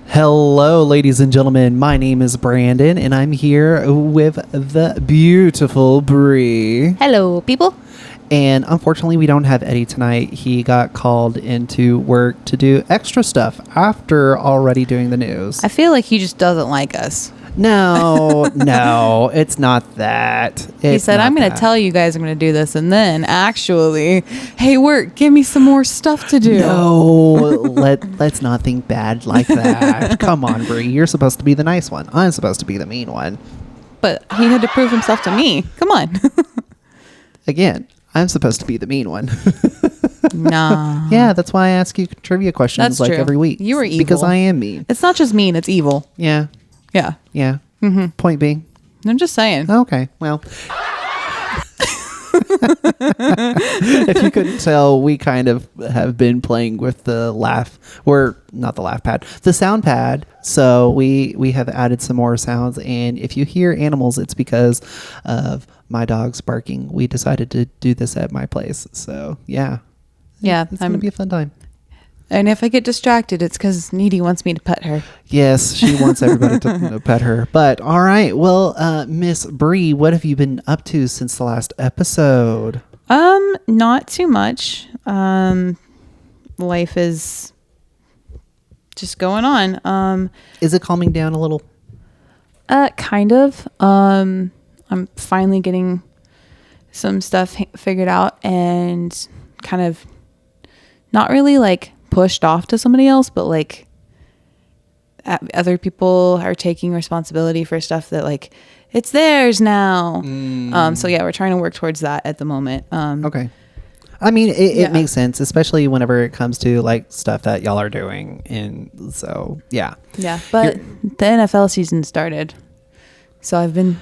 Hello, ladies and gentlemen. My name is Brandon, and I'm here with the beautiful Bree. Hello, people. And unfortunately, we don't have Eddie tonight. He got called into work to do extra stuff after already doing the news. I feel like he just doesn't like us. No, it's not that. He said, I'm going to tell you guys I'm going to do this. And then actually, hey, work, give me some more stuff to do. No, let's not think bad like that. Come on, Bree. You're supposed to be the nice one. I'm supposed to be the mean one. But he had to prove himself to me. Come on. Again, I'm supposed to be the mean one. Nah. Yeah, that's why I ask you trivia questions That's true. every week. You were evil. Because I am mean. It's not just mean, it's evil. Yeah. Yeah. Yeah. Mm-hmm. Point being. I'm just saying. Okay. Well. If you couldn't tell, we kind of have been playing with the the sound pad. So we have added some more sounds, and if you hear animals, it's because of my dogs barking. We decided to do this at my place. So yeah. Yeah. It's going to be a fun time. And if I get distracted, it's because Needy wants me to pet her. Yes, she wants everybody to pet her. But all right. Well, Miss Bree, what have you been up to since the last episode? Not too much. Life is just going on. Is it calming down a little? Kind of. I'm finally getting some stuff figured out and kind of not really like pushed off to somebody else, but like other people are taking responsibility for stuff that like it's theirs now. So yeah, we're trying to work towards that at the moment. Okay. I mean, it makes sense, especially whenever it comes to like stuff that y'all are doing. And so, yeah. Yeah. But the NFL season started. So I've been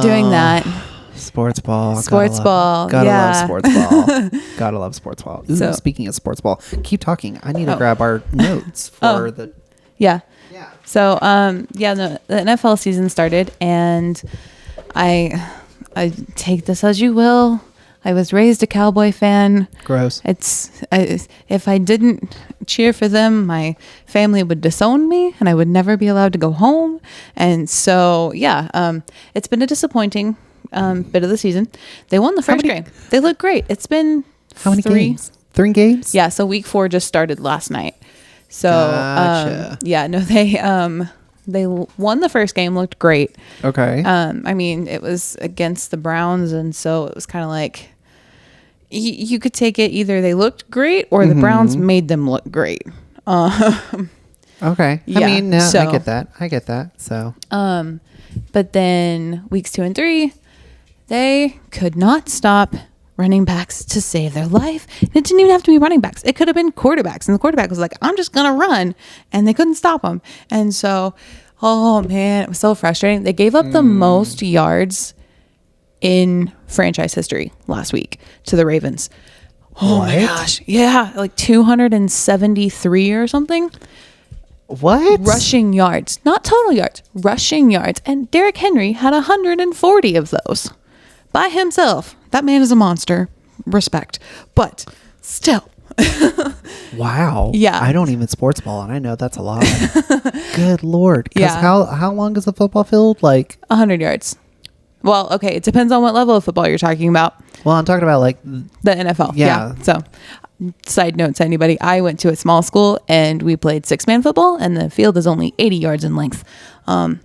doing that. Sports ball. Gotta love sports ball. Gotta love sports ball. Ooh, So, speaking of sports ball, keep talking. I need to grab our notes for the... Yeah. Yeah. So, the NFL season started, and I take this as you will. I was raised a Cowboy fan. Gross. If I didn't cheer for them, my family would disown me, and I would never be allowed to go home. And so, it's been a disappointing bit of the season. They won the first game. They look great. It's been how many games? 3 games? Yeah. So week 4 just started last night. So gotcha. they won the first game, looked great. Okay. I mean, it was against the Browns, and so it was kind of like you could take it either they looked great or the Browns made them look great. Okay. Yeah, I mean, I get that. So. But then weeks 2 and 3, they could not stop running backs to save their life. It didn't even have to be running backs. It could have been quarterbacks. And the quarterback was like, I'm just going to run. And they couldn't stop him. And so, oh man, it was so frustrating. They gave up the most yards in franchise history last week to the Ravens. Oh my gosh. Yeah. Like 273 or something. What? Rushing yards. Not total yards. Rushing yards. And Derrick Henry had 140 of those by himself. That man is a monster. Respect. But still. Wow. Yeah. I don't even sports ball, and I know that's a lot. Good Lord. Yeah. How long is a football field? Like 100 yards. Well, okay. It depends on what level of football you're talking about. Well, I'm talking about like the NFL. Yeah. So side note to anybody, I went to a small school and we played 6-man football, and the field is only 80 yards in length. So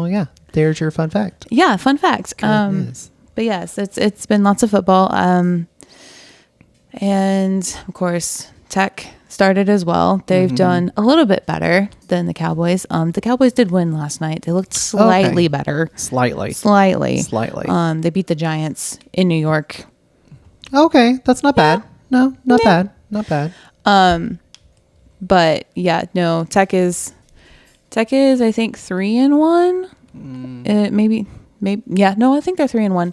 yeah, there's your fun fact. Yeah, fun fact. But yes, it's been lots of football. And of course, Tech started as well. They've done a little bit better than the Cowboys. The Cowboys did win last night. They looked slightly better. Slightly. They beat the Giants in New York. Okay, that's not bad. No, not bad. Not bad. But yeah, no, Tech is I think 3-1. Maybe no, I think they're 3-1.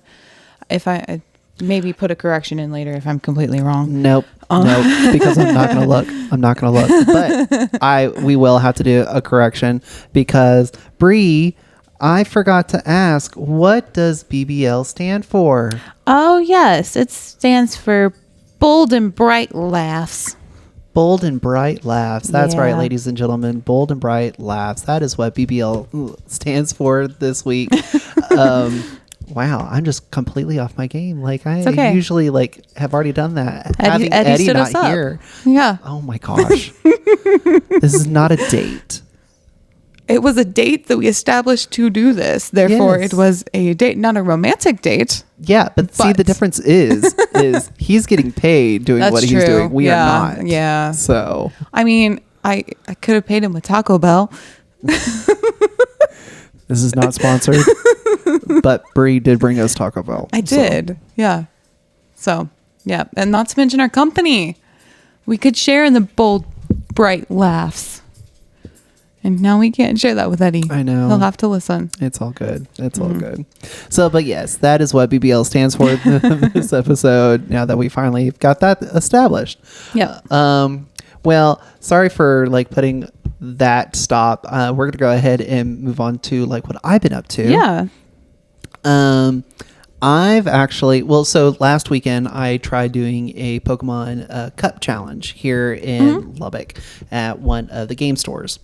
If I maybe put a correction in later if I'm completely wrong. Nope, because I'm not gonna look. But we will have to do a correction because Bree, I forgot to ask, what does BBL stand for? Oh yes, it stands for Bold and Bright Laughs. Bold and bright laughs. That's right, Yeah. ladies and gentlemen. Bold and bright laughs. That is what BBL stands for this week. Wow, I'm just completely off my game. Like I okay. usually like have already done that. Eddie Having Eddie stood not us up. here. Yeah. Oh my gosh. This is not a date. It was a date that we established to do this. Therefore, Yes. it was a date, not a romantic date. Yeah, but see, the difference is he's getting paid doing That's what he's true. doing. We Yeah, are not. yeah. So I mean, I could have paid him with Taco Bell. this is not sponsored, but Bree did bring us Taco Bell. I did. Yeah. So, yeah. And not to mention our company. We could share in the bold, bright laughs. And now we can't share that with Eddie. I know. He'll have to listen. It's all good. It's all good. So, but yes, that is what BBL stands for this episode. Now that we finally got that established. Yeah. Well, sorry for like putting that stop. We're gonna go ahead and move on to like what I've been up to. Yeah. I've actually, so last weekend I tried doing a Pokemon Cup challenge here in Lubbock at one of the game stores.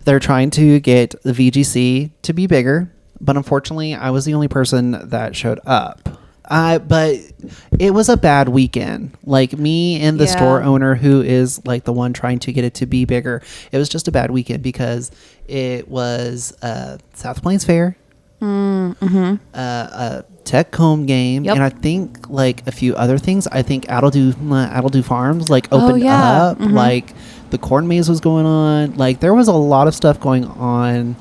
They're trying to get the VGC to be bigger, but unfortunately I was the only person that showed up. But it was a bad weekend. Like me and the store owner, who is like the one trying to get it to be bigger, it was just a bad weekend because it was South Plains Fair, a Tech Home game, and I think like a few other things. I think Adel Farms like opened up, like the corn maze was going on. Like there was a lot of stuff going on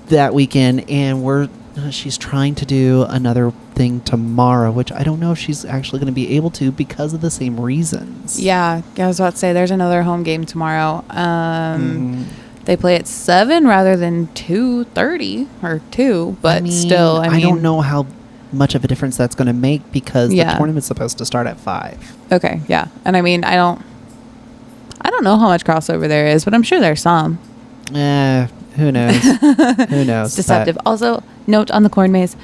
that weekend, and she's trying to do another thing tomorrow, which I don't know if she's actually going to be able to because of the same reasons. Yeah. I was about to say there's another home game tomorrow. They play at 7 rather than 2:30 or 2, but still, I mean, I don't know how much of a difference that's going to make because the tournament's supposed to start at 5. Okay, yeah. And I mean, I don't know how much crossover there is, but I'm sure there's some. Who knows? Who knows? It's deceptive. Also, note on the corn maze,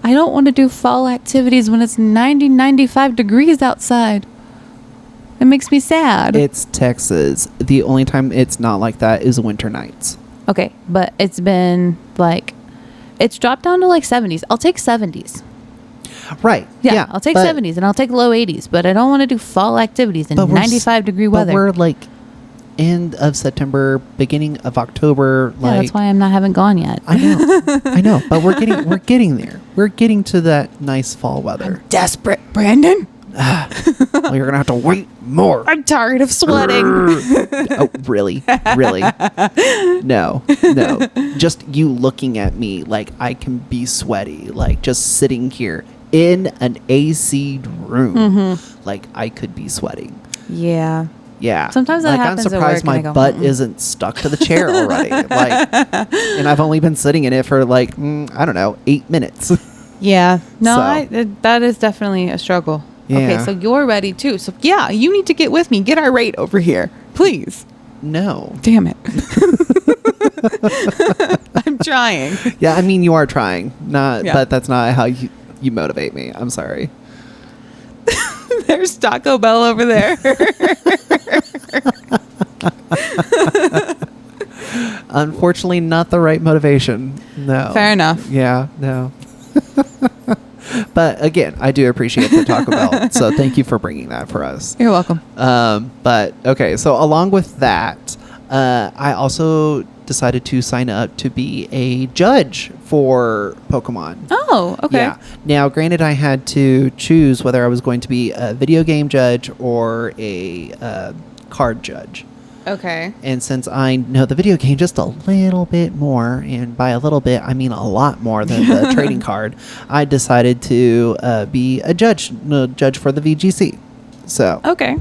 I don't want to do fall activities when it's 95 degrees outside. It makes me sad. It's Texas. The only time it's not like that is winter nights. Okay, but it's been like, it's dropped down to like 70s. I'll take 70s. Right. Yeah, I'll take 70s and I'll take low 80s, but I don't want to do fall activities in 95-degree weather. But we're like end of September, beginning of October. Yeah, that's why I haven't gone yet. I know, but we're getting there. We're getting to that nice fall weather. I'm desperate, Brandon. Well, you're gonna have to wait more. I'm tired of sweating. Oh, really? No. Just you looking at me like I can be sweaty, like just sitting here in an AC room, like I could be sweating. Yeah. Yeah. Sometimes that like, happens. I'm surprised my butt isn't stuck to the chair already. Like, and I've only been sitting in it for like, I don't know, 8 minutes. Yeah. No, that is definitely a struggle. Yeah. Okay, so you're ready too. So yeah, you need to get with me. Get our rate over here, please. No. Damn it. I'm trying. Yeah, I mean you are trying. But that's not how you motivate me. I'm sorry. There's Taco Bell over there. Unfortunately, not the right motivation. No. Fair enough. Yeah, no. But again, I do appreciate the Taco Bell. So thank you for bringing that for us. You're welcome. But okay, so along with that, I also decided to sign up to be a judge for Pokemon. Oh, okay. Yeah. Now, granted, I had to choose whether I was going to be a video game judge or a card judge. Okay. And since I know the video game just a little bit more, and by a little bit, I mean a lot more than the trading card, I decided to be a judge for the VGC. So, okay.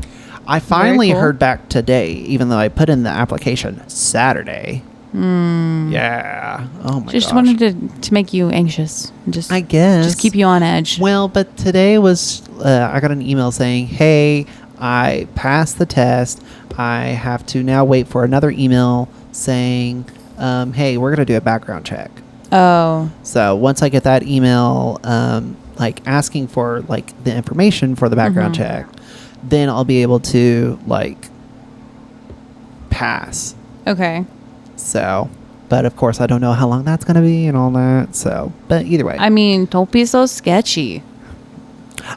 I finally Very cool. heard back today, even though I put in the application Saturday. Yeah. Oh my gosh. Just wanted to make you anxious. I guess. Just keep you on edge. Well, but today was, I got an email saying, hey, I passed the test. I have to now wait for another email saying, hey, we're going to do a background check. Oh. So once I get that email, like asking for like the information for the background check, then I'll be able to like pass. Okay. So, but of course I don't know how long that's going to be and all that. So, but either way. I mean, don't be so sketchy.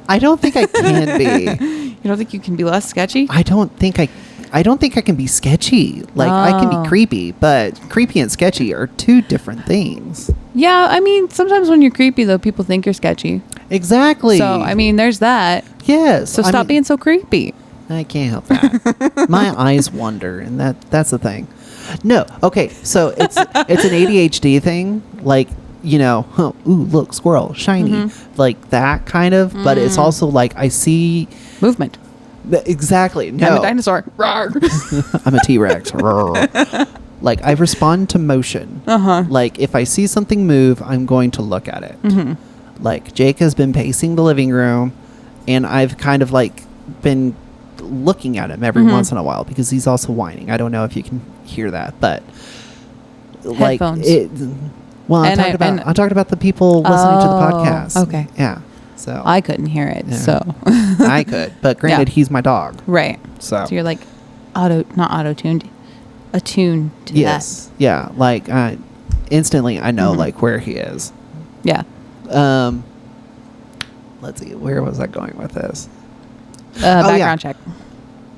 I don't think I can be. You don't think you can be less sketchy? I don't think I can be sketchy. Like I can be creepy, but creepy and sketchy are two different things. Yeah, I mean, sometimes when you're creepy, though, people think you're sketchy. Exactly. So, I mean, there's that. Yes. So stop being so creepy. I can't help that. My eyes wander, and that's the thing. No. Okay. So it's an ADHD thing. Like, you know, ooh, look, squirrel, shiny, like that kind of. But it's also like I see movement. Exactly. No. I'm a dinosaur. I'm a T-Rex. Like I respond to motion. Like if I see something move, I'm going to look at it. Like Jake has been pacing the living room, and I've kind of like been looking at him every once in a while because he's also whining. I don't know if you can hear that, but like headphones. Well, I talked about the people listening to the podcast. Okay. Yeah. So I couldn't hear it. Yeah. So I could, but granted, he's my dog. Right. So you're like not auto-tuned, attuned to yes. Yeah. Like instantly I know like where he is. Yeah. Let's see. Where was I going with this? Background check.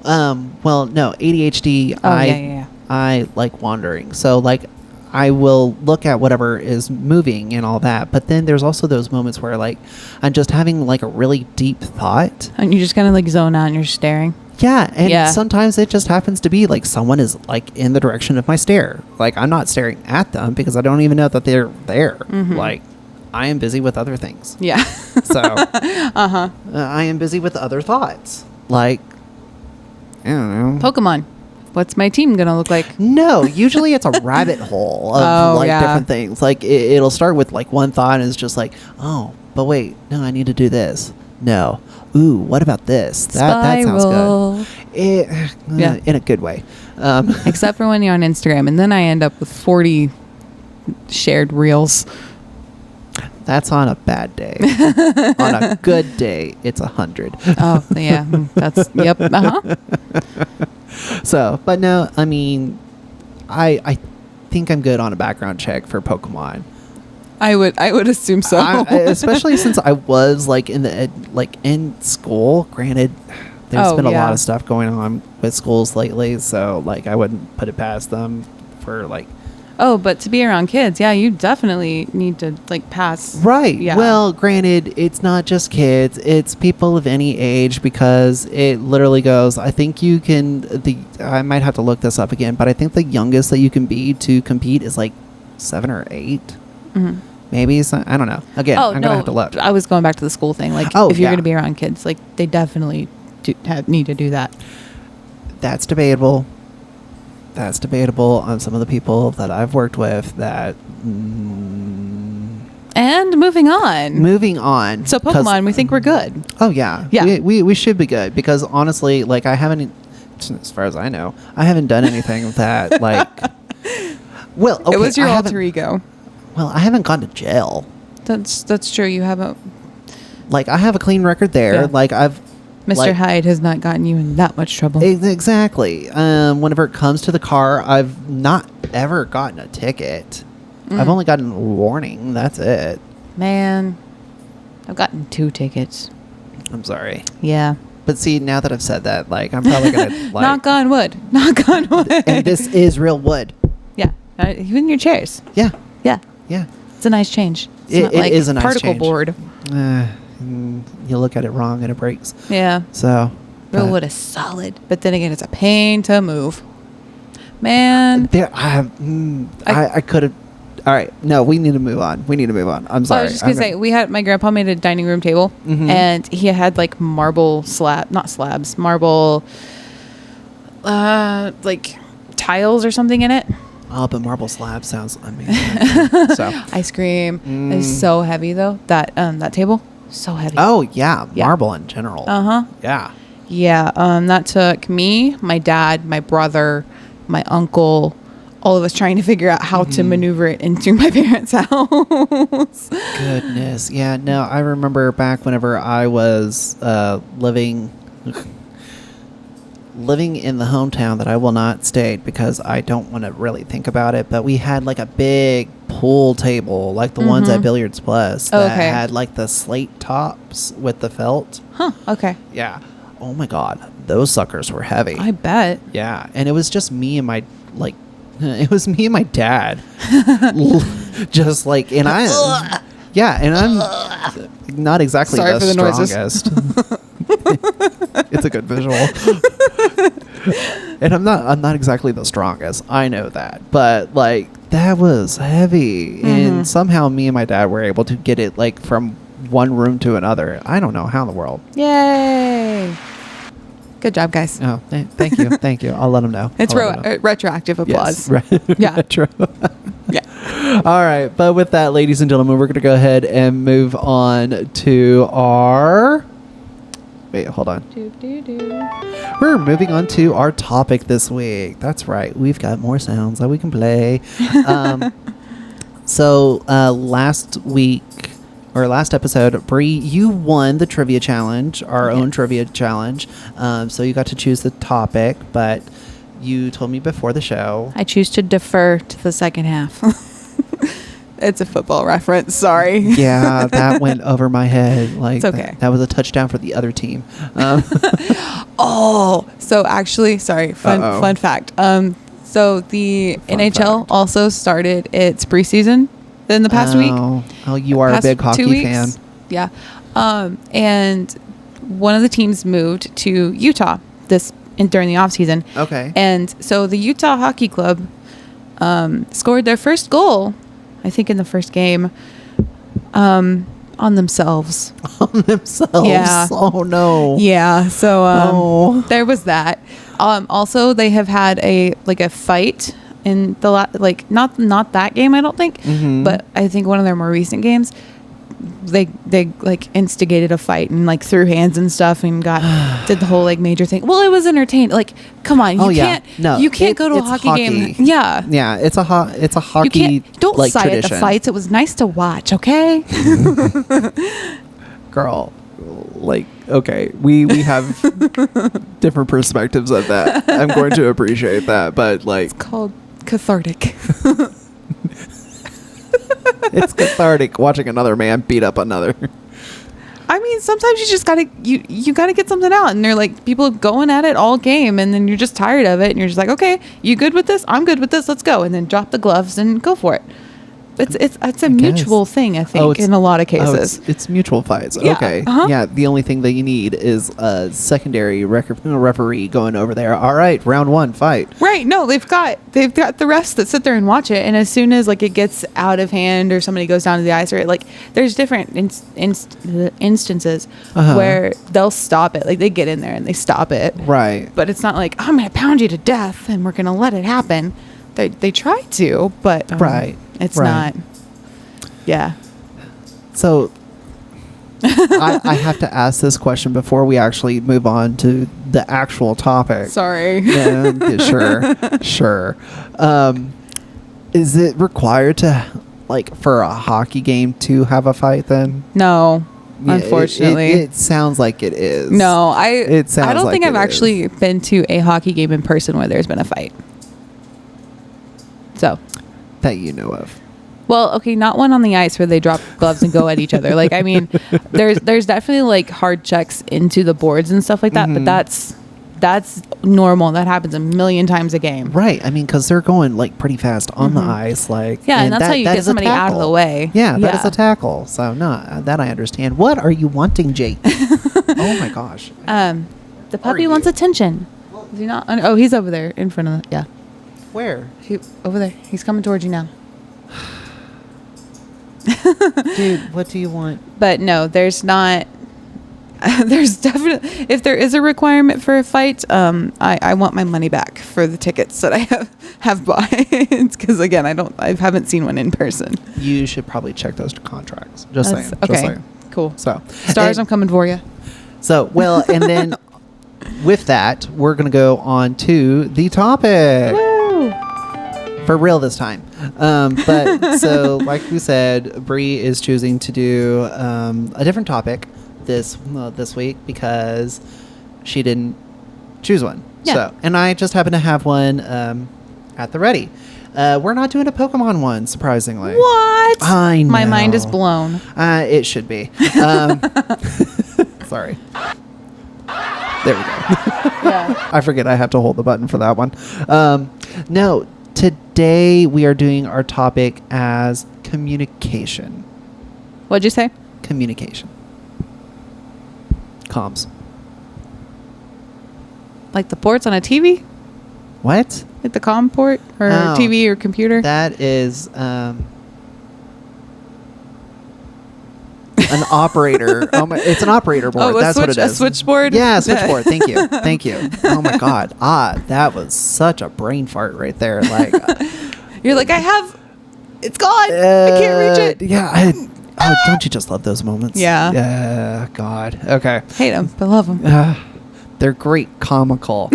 Well, no, ADHD. Yeah. I like wandering. So like I will look at whatever is moving and all that, but then there's also those moments where like I'm just having like a really deep thought. And you just kind of like zone out and you're staring. Yeah, and sometimes it just happens to be like someone is like in the direction of my stare. Like I'm not staring at them because I don't even know that they're there. Like I am busy with other things. Yeah. So I am busy with other thoughts. Like I don't know. Pokemon. What's my team gonna look like? No, usually it's a rabbit hole of different things. Like it'll start with like one thought and it's just like, oh, but wait, no, I need to do this. No. Ooh, what about this? That sounds good. In a good way. Except for when you're on Instagram, and then I end up with 40 shared reels. That's on a bad day. On a good day, it's 100. Oh, yeah. That's, yep. So, but no, I mean, I think I'm good on a background check for Pokemon. I would assume so. Especially since I was like in school. Granted, there's been a lot of stuff going on with schools lately, so like I wouldn't put it past them for like. Oh, but to be around kids, yeah, you definitely need to like pass. Right. Yeah. Well, granted, it's not just kids; it's people of any age because it literally goes. I think you can. I might have to look this up again, but I think the youngest that you can be to compete is like 7 or 8. Maybe I don't know. Again, I'm gonna have to look. I was going back to the school thing. Like, if you're gonna be around kids, like they definitely need to do that. That's debatable. That's debatable on some of the people that I've worked with. That. And moving on. So Pokemon, we think we're good. Oh yeah. Yeah. We should be good because honestly, like I haven't, as far as I know, I haven't done anything with that. Like, well, okay, it was your alter ego. Well, I haven't gone to jail. That's true. You haven't. Like I have a clean record there. Yeah. Like I've. Mr. Hyde has not gotten you in that much trouble. Exactly. Whenever it comes to the car, I've not ever gotten a ticket. I've only gotten a warning. That's it. Man, I've gotten 2 tickets. I'm sorry. Yeah. But see, now that I've said that, like, I'm probably going to, like... Knock on wood. Knock on wood. And this is real wood. Yeah. Even your chairs. Yeah. Yeah. Yeah. It's a nice change. It is a nice particle change. board. You look at it wrong and it breaks. Yeah. So... Real wood is solid. But then again, it's a pain to move. Man. I could have... All right. No, we need to move on. I'm sorry. I was just going to say, my grandpa made a dining room table, and he had like marble like tiles or something in it. Oh, but marble slab sounds amazing. So. Ice cream is so heavy though. That table, so heavy. Oh yeah, marble in general. Yeah. Yeah. That took me, my dad, my brother, my uncle, all of us trying to figure out how to maneuver it into my parents' house. Goodness. Yeah, no, I remember back whenever I was living living in the hometown that I will not state because I don't want to really think about it, but we had like a big pool table, like the ones at Billiards Plus, that had like the slate tops with the felt. Huh. Okay. Yeah. Oh my God. Those suckers were heavy. I bet. Yeah. And it was just me and my, like, it was me and my dad. Just like, and I, yeah, and I'm not exactly Sorry the for the noises. strongest. It's a good visual. And I'm not exactly the strongest. I know that. But like that was heavy. And somehow me and my dad were able to get it like from one room to another. I don't know how in the world. Yay. Good job, guys. Oh, thank you. Thank you. I'll let them know. It's retroactive applause. Yes. Yeah. Retro. Yeah. All right. But with that, ladies and gentlemen, we're going to go ahead and move on to our... Wait, hold on. We're moving on to our topic this week. That's right. We've got more sounds that we can play. So last week, or last episode, Bree, you won the trivia challenge, our own trivia challenge. So you got to choose the topic, but you told me before the show. I choose to defer to the second half. It's a football reference. Sorry. Yeah, that went over my head. Like, it's okay. That was a touchdown for the other team. So actually, sorry. Fun fact. So the NHL also started its preseason in the past week. Oh, you are a big hockey fan. Yeah. And one of the teams moved to Utah during the off season. Okay. And so the Utah Hockey Club scored their first goal, I think in the first game, on themselves. On themselves? Yeah. Oh, no. Yeah. So there was that. Also, they have had a fight in the not that game, I don't think, but I think one of their more recent games, they like instigated a fight and like threw hands and stuff and did the whole like major thing. Well, it was entertaining. Like, come on, you can't go to a hockey game. Yeah, yeah, it's a hockey. Don't like, sigh tradition. at the fights. It was nice to watch. Okay, girl. Like, okay, we have different perspectives of that. I'm going to appreciate that, but like, it's called cathartic. It's cathartic watching another man beat up another. I mean, sometimes you just gotta you gotta get something out, and they're like people going at it all game, and then you're just tired of it, and you're just like, okay, you good with this? I'm good with this. Let's go, and then drop the gloves and go for it. It's a mutual thing, I think, in a lot of cases. It's mutual fights. Yeah, okay. Yeah, the only thing that you need is a secondary referee going over there. All right, round one, fight. Right. No, they've got the refs that sit there and watch it, and as soon as like it gets out of hand or somebody goes down to the ice, or like there's different instances where they'll stop it. Like they get in there and they stop it. Right. But it's not like I'm going to pound you to death and we're going to let it happen. They try to, but right. It's not. Yeah. So I have to ask this question before we actually move on to the actual topic. Sorry. Yeah, sure. Is it required to, like, for a hockey game to have a fight then? No, Yeah, unfortunately. It sounds like it is. No, I don't like think I've it actually is. been to a hockey game in person where there's been a fight. So. That you know of. Well, okay, not one on the ice where they drop gloves and go at each other. Like, I mean, there's definitely like hard checks into the boards and stuff like that, but that's normal. That happens a million times a game. Right. I mean, because they're going like pretty fast on the ice. Like, yeah, and that's how you get somebody out of the way. Yeah, that is a tackle. So, no, that I understand. What are you wanting, Jake? Oh, my gosh. The puppy wants attention. Is he not? Oh, he's over there in front of the, yeah. Where? Over there. He's coming towards you now. Dude, what do you want? But no, there's not. There's definitely, if there is a requirement for a fight, I want my money back for the tickets that I have bought. Because again, I haven't seen one in person. You should probably check those contracts. Just saying. Okay. Just saying. Cool. So, Stars, I'm coming for you. So, well, and then with that, we're going to go on to the topic. Woo! For real this time. But so, like we said, Bree is choosing to do a different topic this week because she didn't choose one. Yeah. So, and I just happen to have one at the ready. We're not doing a Pokemon one, surprisingly. What? I know. My mind is blown. It should be. Sorry. There we go. Yeah. I forget I have to hold the button for that one. No, today we are doing our topic as communication. What'd you say? Communication. Comms. Like the ports on a TV? What? Like the COM port or Oh, TV or computer? That is an operator. It's an operator board. Oh, That's what it is. A switchboard? Yeah, switchboard. Thank you. Thank you. Oh my God. That was such a brain fart right there. Like, You're like, it's gone. I can't reach it. Yeah. Don't you just love those moments? Yeah. Yeah. God. Okay. Hate them, but love them. They're great comical.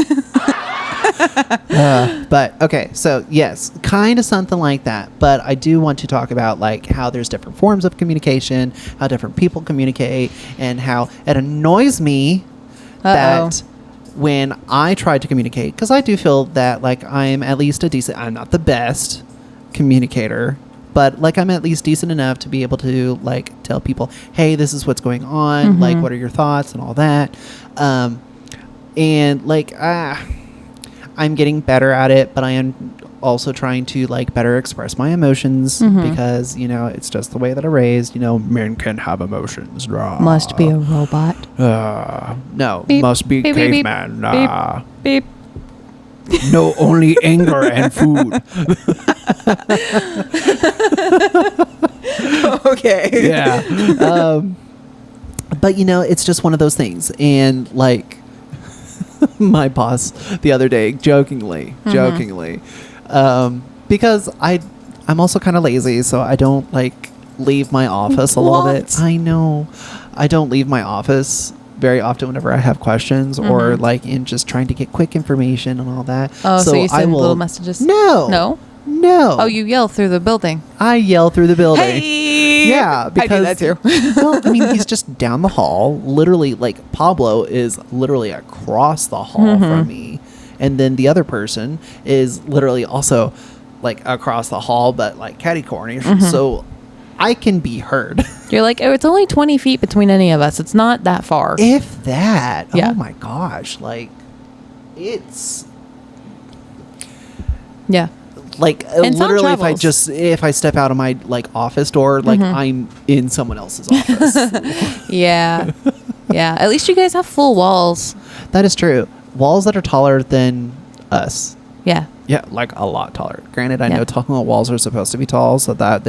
But okay, so yes, kind of something like that. But I do want to talk about like how there's different forms of communication, how different people communicate, and how it annoys me that when I try to communicate, because I do feel that like I'm at least I'm not the best communicator, but like I'm at least decent enough to be able to like tell people, hey, this is what's going on, like what are your thoughts and all that. And like I'm getting better at it, but I am also trying to like better express my emotions because, you know, it's just the way that I raised, you know, men can have emotions. Must be a robot. No, Beep, must be beep, beep, caveman. Beep. No, only anger and food. Okay. Yeah. But you know, it's just one of those things. And like my boss the other day, jokingly, because I'm also kind of lazy, so I don't like leave my office a little bit. I know. I don't leave my office very often whenever I have questions or like in just trying to get quick information and all that. Oh, so you send little messages? No. Oh, you yell through the building. I yell through the building. Hey! Yeah, because I do that too. Well, I mean, he's just down the hall. Literally, like Pablo is literally across the hall from me, and then the other person is literally also like across the hall, but like catty corner. So I can be heard. You're like, oh, it's only 20 feet between any of us. It's not that far. If that. Yeah. Oh my gosh! Like, it's. Yeah. Like literally, if I step out of my like office door, like I'm in someone else's office. Yeah. At least you guys have full walls. That is true. Walls that are taller than us. Yeah. Yeah, like a lot taller. Granted, I know tall walls are supposed to be tall, so that.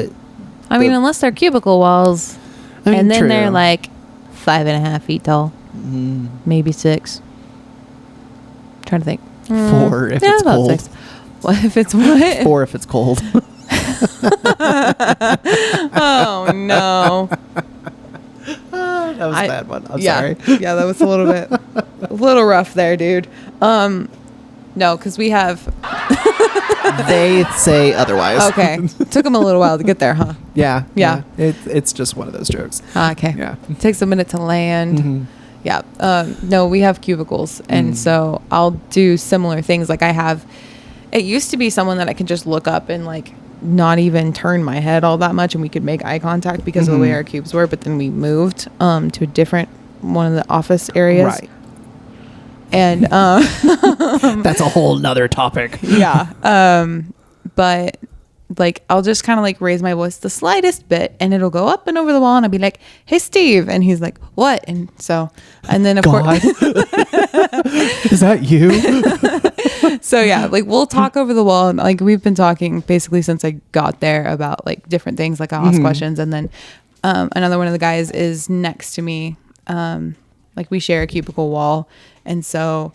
I mean, unless they're cubicle walls, I mean, and then true. they're like 5.5 feet tall, maybe 6. Trying to think. 4 if it's about cold. 6. What if it's what? 4 if it's cold. Oh no. That was a bad one. I'm sorry. Yeah, that was a little rough there, dude. No, because we have. They say otherwise. Okay, took them a little while to get there, huh? Yeah. Yeah. It's just one of those jokes. Okay. Yeah. It takes a minute to land. Yeah. No, we have cubicles, and so I'll do similar things. Like I have. It used to be someone that I could just look up and like not even turn my head all that much, and we could make eye contact because of the way our cubes were. But then we moved to a different one of the office areas. Right. And that's a whole nother topic. Yeah. But like I'll just kind of like raise my voice the slightest bit, and it'll go up and over the wall, and I'll be like, "Hey, Steve," and he's like, "What?" And then of course, is that you? So yeah, like we'll talk over the wall, and like we've been talking basically since I got there about like different things. Like I'll ask questions, and then another one of the guys is next to me. Like we share a cubicle wall, and so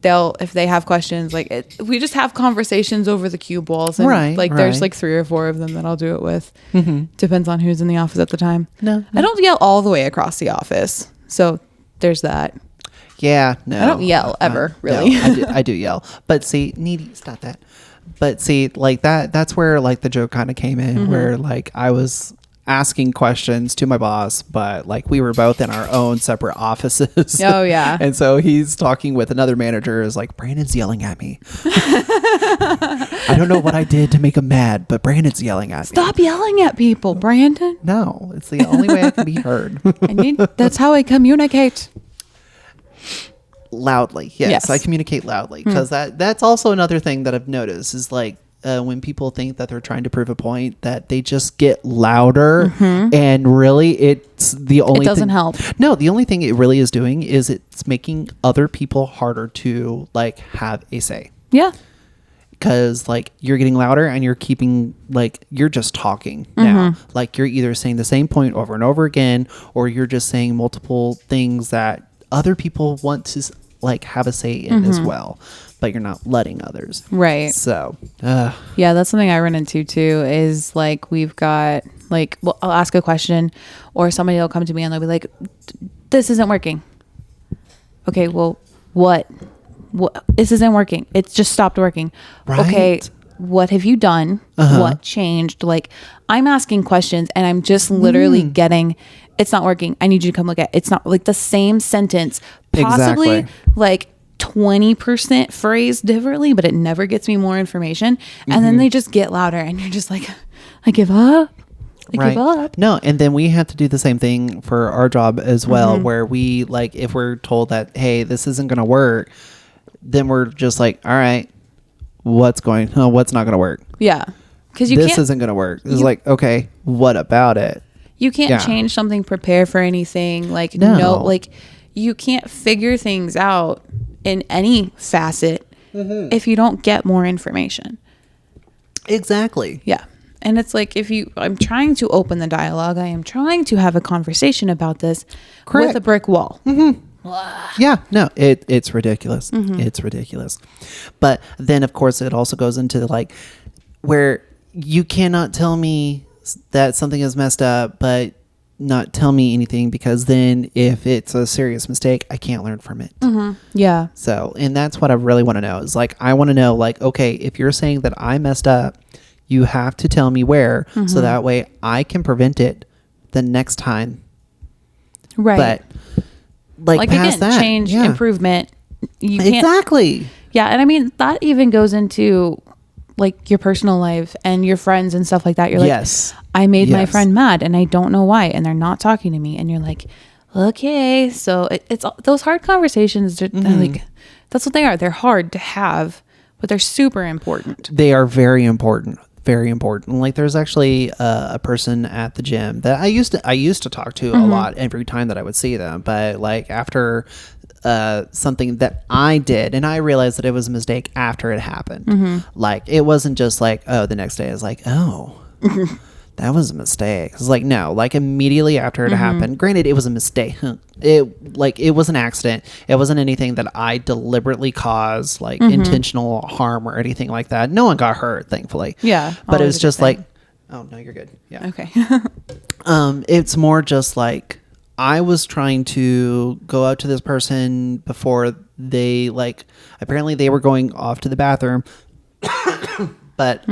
if they have questions, like we just have conversations over the cube walls, and there's like 3 or 4 of them that I'll do it with. Depends on who's in the office at the time. No, I don't yell all the way across the office, so there's that. Yeah, no. I don't yell ever, really. No, I do yell. But see, needy, stop that. But see, like that's where like the joke kind of came in, where like I was asking questions to my boss, but like we were both in our own separate offices. Oh yeah. And so he's talking with another manager, is like, Brandon's yelling at me. I don't know what I did to make him mad, but Brandon's yelling at me. Stop yelling at people, Brandon. No, it's the only way I can be heard. That's how I communicate. Loudly. Yes, I communicate loudly, because that's also another thing that I've noticed is like, when people think that they're trying to prove a point, that they just get louder, and really it's the only it doesn't help. No, the only thing it really is doing is it's making other people harder to like have a say. Yeah. Because like you're getting louder and you're keeping like you're just talking now. Like you're either saying the same point over and over again, or you're just saying multiple things that other people want to like have a say in as well, but you're not letting others. Right. So, yeah, that's something I run into too, is like we've got like, well, I'll ask a question or somebody will come to me and they'll be like, this isn't working. Okay, well, what? This isn't working. It's just stopped working. Right. Okay, what have you done? What changed? Like, I'm asking questions and I'm just literally getting, it's not working. I need you to come look at it. It's not like the same sentence, possibly like 20% phrased differently, but it never gets me more information. And then they just get louder and you're just like, I give up. I give up. No, and then we have to do the same thing for our job as well, where we like, if we're told that, hey, this isn't going to work, then we're just like, all right, what's not going to work? Yeah. Because this isn't going to work. It's like, okay, what about it? You can't change something, prepare for anything. Like, no, like you can't figure things out in any facet if you don't get more information. Exactly. Yeah. And it's like, I'm trying to open the dialogue. I am trying to have a conversation about this with a brick wall. Yeah, no, it's ridiculous. It's ridiculous. But then, of course, it also goes into like where you cannot tell me that something is messed up, but not tell me anything, because then if it's a serious mistake, I can't learn from it. Yeah. So, and that's what I really want to know is like, I want to know like, okay, if you're saying that I messed up, you have to tell me where, so that way I can prevent it the next time. Right. But like past again, that, change, improvement. You can't, exactly. Yeah. And I mean, that even goes into like your personal life and your friends and stuff like that. You're like, yes, I made my friend mad and I don't know why, and they're not talking to me. And you're like, okay. So it's those hard conversations. Like, that's what they are. They're hard to have, but they're super important. They are very important. Very important. Like there's actually a person at the gym that I used to talk to a lot every time that I would see them. But like after something that I did, and I realized that it was a mistake after it happened. Like it wasn't just like, oh, the next day I was like, oh, that was a mistake. It's like, no, like immediately after it happened, granted it was a mistake. It was an accident. It wasn't anything that I deliberately caused, like intentional harm or anything like that. No one got hurt, thankfully. Yeah. But it was just like, oh no, you're good. Yeah. Okay. It's more just like, I was trying to go out to this person before they apparently they were going off to the bathroom, but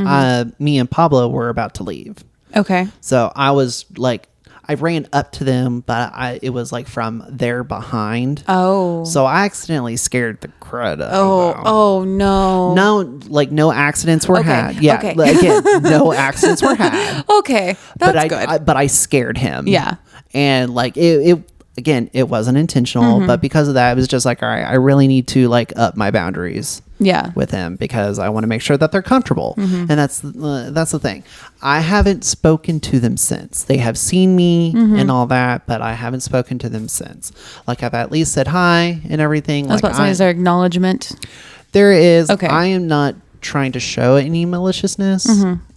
me and Pablo were about to leave. Okay. So I was like, I ran up to them, but it was like from their behind. Oh. So I accidentally scared the crud out of them. Oh no. No, like no accidents were had. Yeah. Okay. Again, no accidents were had. Okay. That's good. But I scared him. Yeah. And like again, it wasn't intentional, but because of that, it was just like, all right, I really need to like up my boundaries. Yeah. With him, because I want to make sure that they're comfortable. And that's the thing. I haven't spoken to them since. They have seen me and all that, but I haven't spoken to them since. Like I've at least said hi and everything. I was about to say, is there acknowledgement? There is. Okay. I am not trying to show any maliciousness,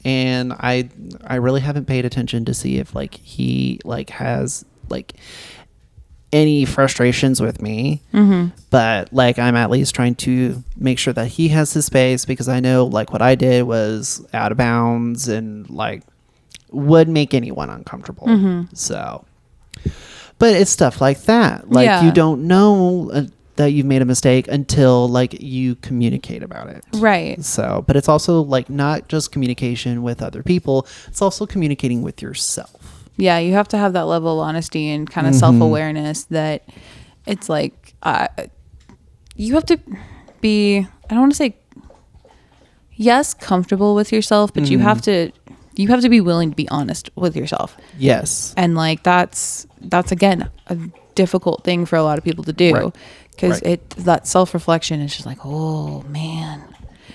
and I really haven't paid attention to see if like he like has like any frustrations with me, but like I'm at least trying to make sure that he has his space, because I know like what I did was out of bounds and like would make anyone uncomfortable. So, but it's stuff like that. Like you don't know that you've made a mistake until like you communicate about it. Right. So, but it's also like not just communication with other people, it's also communicating with yourself. Yeah, you have to have that level of honesty and kind of self-awareness that it's like you have to be, I don't want to say, yes, comfortable with yourself, but you have to be willing to be honest with yourself. Yes. And like that's again a difficult thing for a lot of people to do, because that self-reflection is just like, oh man.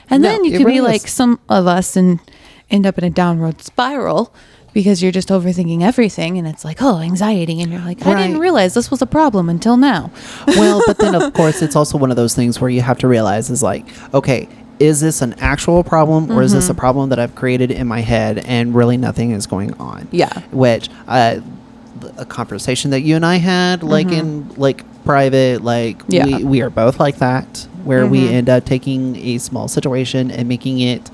And then you could be like some of us and end up in a downward spiral because you're just overthinking everything, and it's like, oh, anxiety, and you're like, I didn't realize this was a problem until now. Well, but then of course it's also one of those things where you have to realize is like, okay, is this an actual problem, or is this a problem that I've created in my head and really nothing is going on? Yeah. Which a conversation that you and I had, like in like private, like we are both like that, where we end up taking a small situation and making it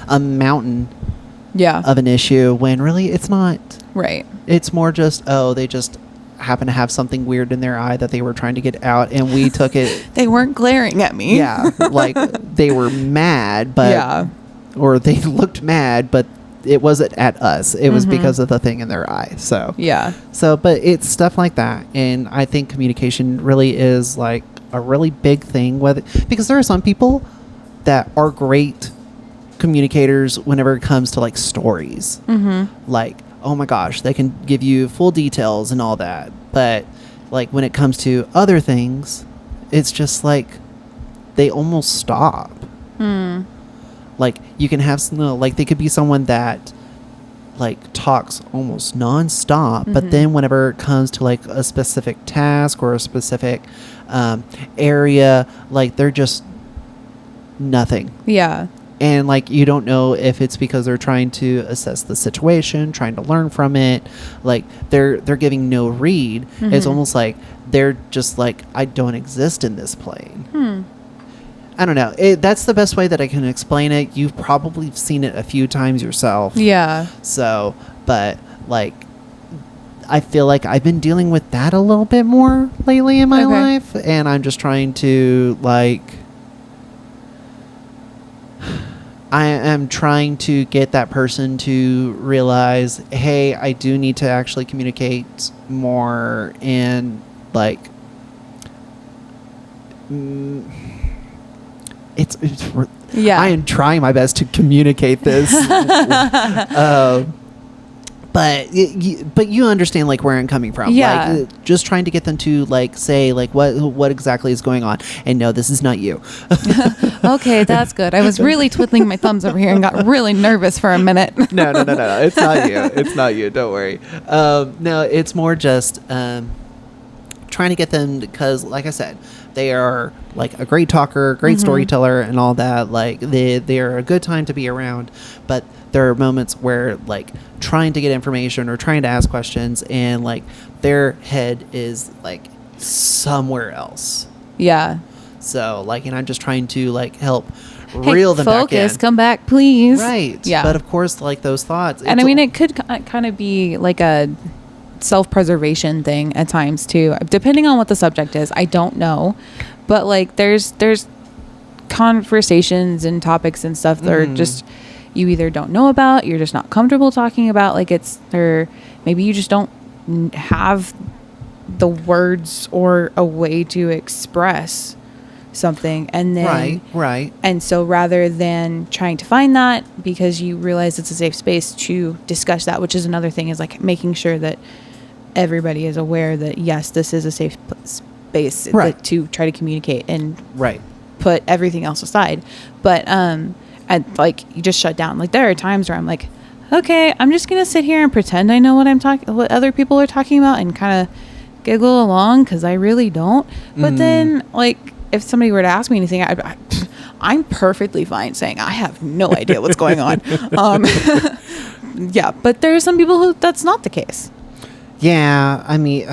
a mountain of an issue when really it's not. Right. It's more just, oh, they just happen to have something weird in their eye that they were trying to get out, and we took it. They weren't glaring at me. Yeah. Like they were mad, but or they looked mad, but it wasn't at us. It was because of the thing in their eye. So but it's stuff like that. And I think communication really is like a really big thing, because there are some people that are great communicators whenever it comes to like stories. Like, oh my gosh, they can give you full details and all that, but like when it comes to other things, it's just like they almost stop. Like you can have like they could be someone that like talks almost nonstop, but then whenever it comes to like a specific task or a specific area, like they're just nothing. And like you don't know if it's because they're trying to assess the situation, trying to learn from it. Like they're giving no read. It's almost like they're just like, I don't exist in this plane. I don't know. That's the best way that I can explain it. You've probably seen it a few times yourself. So, but like, I feel like I've been dealing with that a little bit more lately in my life, and I'm just trying to like. I am trying to get that person to realize, hey, I do need to actually communicate more, and like, I am trying my best to communicate this, but you understand like where I'm coming from. Like just trying to get them to like say like what exactly is going on, and no, this is not you. Okay, that's good. I was really twiddling my thumbs over here and got really nervous for a minute. No, it's not you. It's not you. Don't worry. No, it's more just trying to get them, because like I said, they are like a great talker, great storyteller, and all that. Like they're a good time to be around, but there are moments where like trying to get information or trying to ask questions, and like their head is like somewhere else. So like, and I'm just trying to like help reel them back in. Come back, please. Right. But of course, like those thoughts. And I mean, it could kind of be like a self-preservation thing at times too, depending on what the subject is. I don't know, but like there's conversations and topics and stuff that are just, you either don't know about, you're just not comfortable talking about, like maybe you just don't have the words or a way to express something, and then right and so rather than trying to find that, because you realize it's a safe space to discuss that, which is another thing, is like making sure that everybody is aware that yes, this is a safe space to try to communicate and put everything else aside. But and like you just shut down. Like there are times where I'm like, okay, I'm just gonna sit here and pretend I know what other people are talking about, and kind of giggle along, because I really don't. But then like, if somebody were to ask me anything, I'm perfectly fine saying I have no idea what's going on. But there are some people who that's not the case. I mean,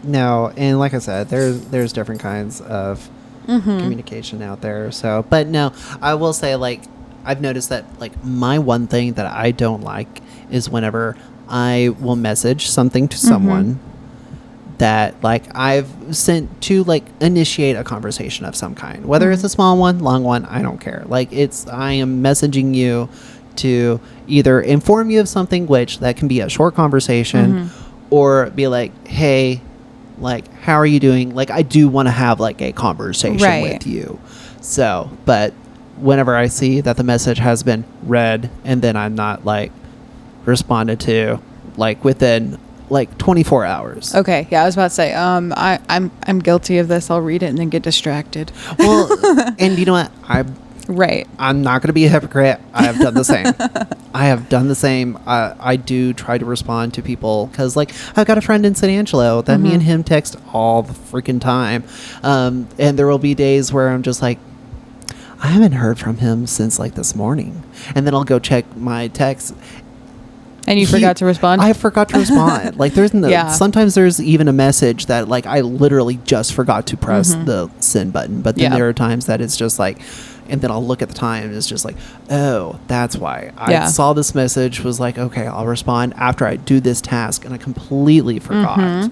no, and like I said, there's different kinds of communication out there. So, but no, I will say, like, I've noticed that like my one thing that I don't like is whenever I will message something to someone that like I've sent to like initiate a conversation of some kind, whether it's a small one, long one, I don't care. Like I am messaging you to either inform you of something, which that can be a short conversation, or be like, hey, like, how are you doing? Like, I do want to have like a conversation with you. So, but whenever I see that the message has been read and then I'm not like responded to, like within like 24 hours. Okay. Yeah, I was about to say, I'm guilty of this. I'll read it and then get distracted. Well, and you know what? I'm not going to be a hypocrite. I have done the same. I do try to respond to people because, like, I've got a friend in San Angelo that me and him text all the freaking time. And there will be days where I'm just like, I haven't heard from him since like this morning. And then I'll go check my text. And you forgot to respond? I forgot to respond. Like, there's sometimes there's even a message that like I literally just forgot to press the send button. But then there are times that it's just like, and then I'll look at the time and it's just like, oh, that's why. I saw this message, was like, okay, I'll respond after I do this task, and I completely forgot.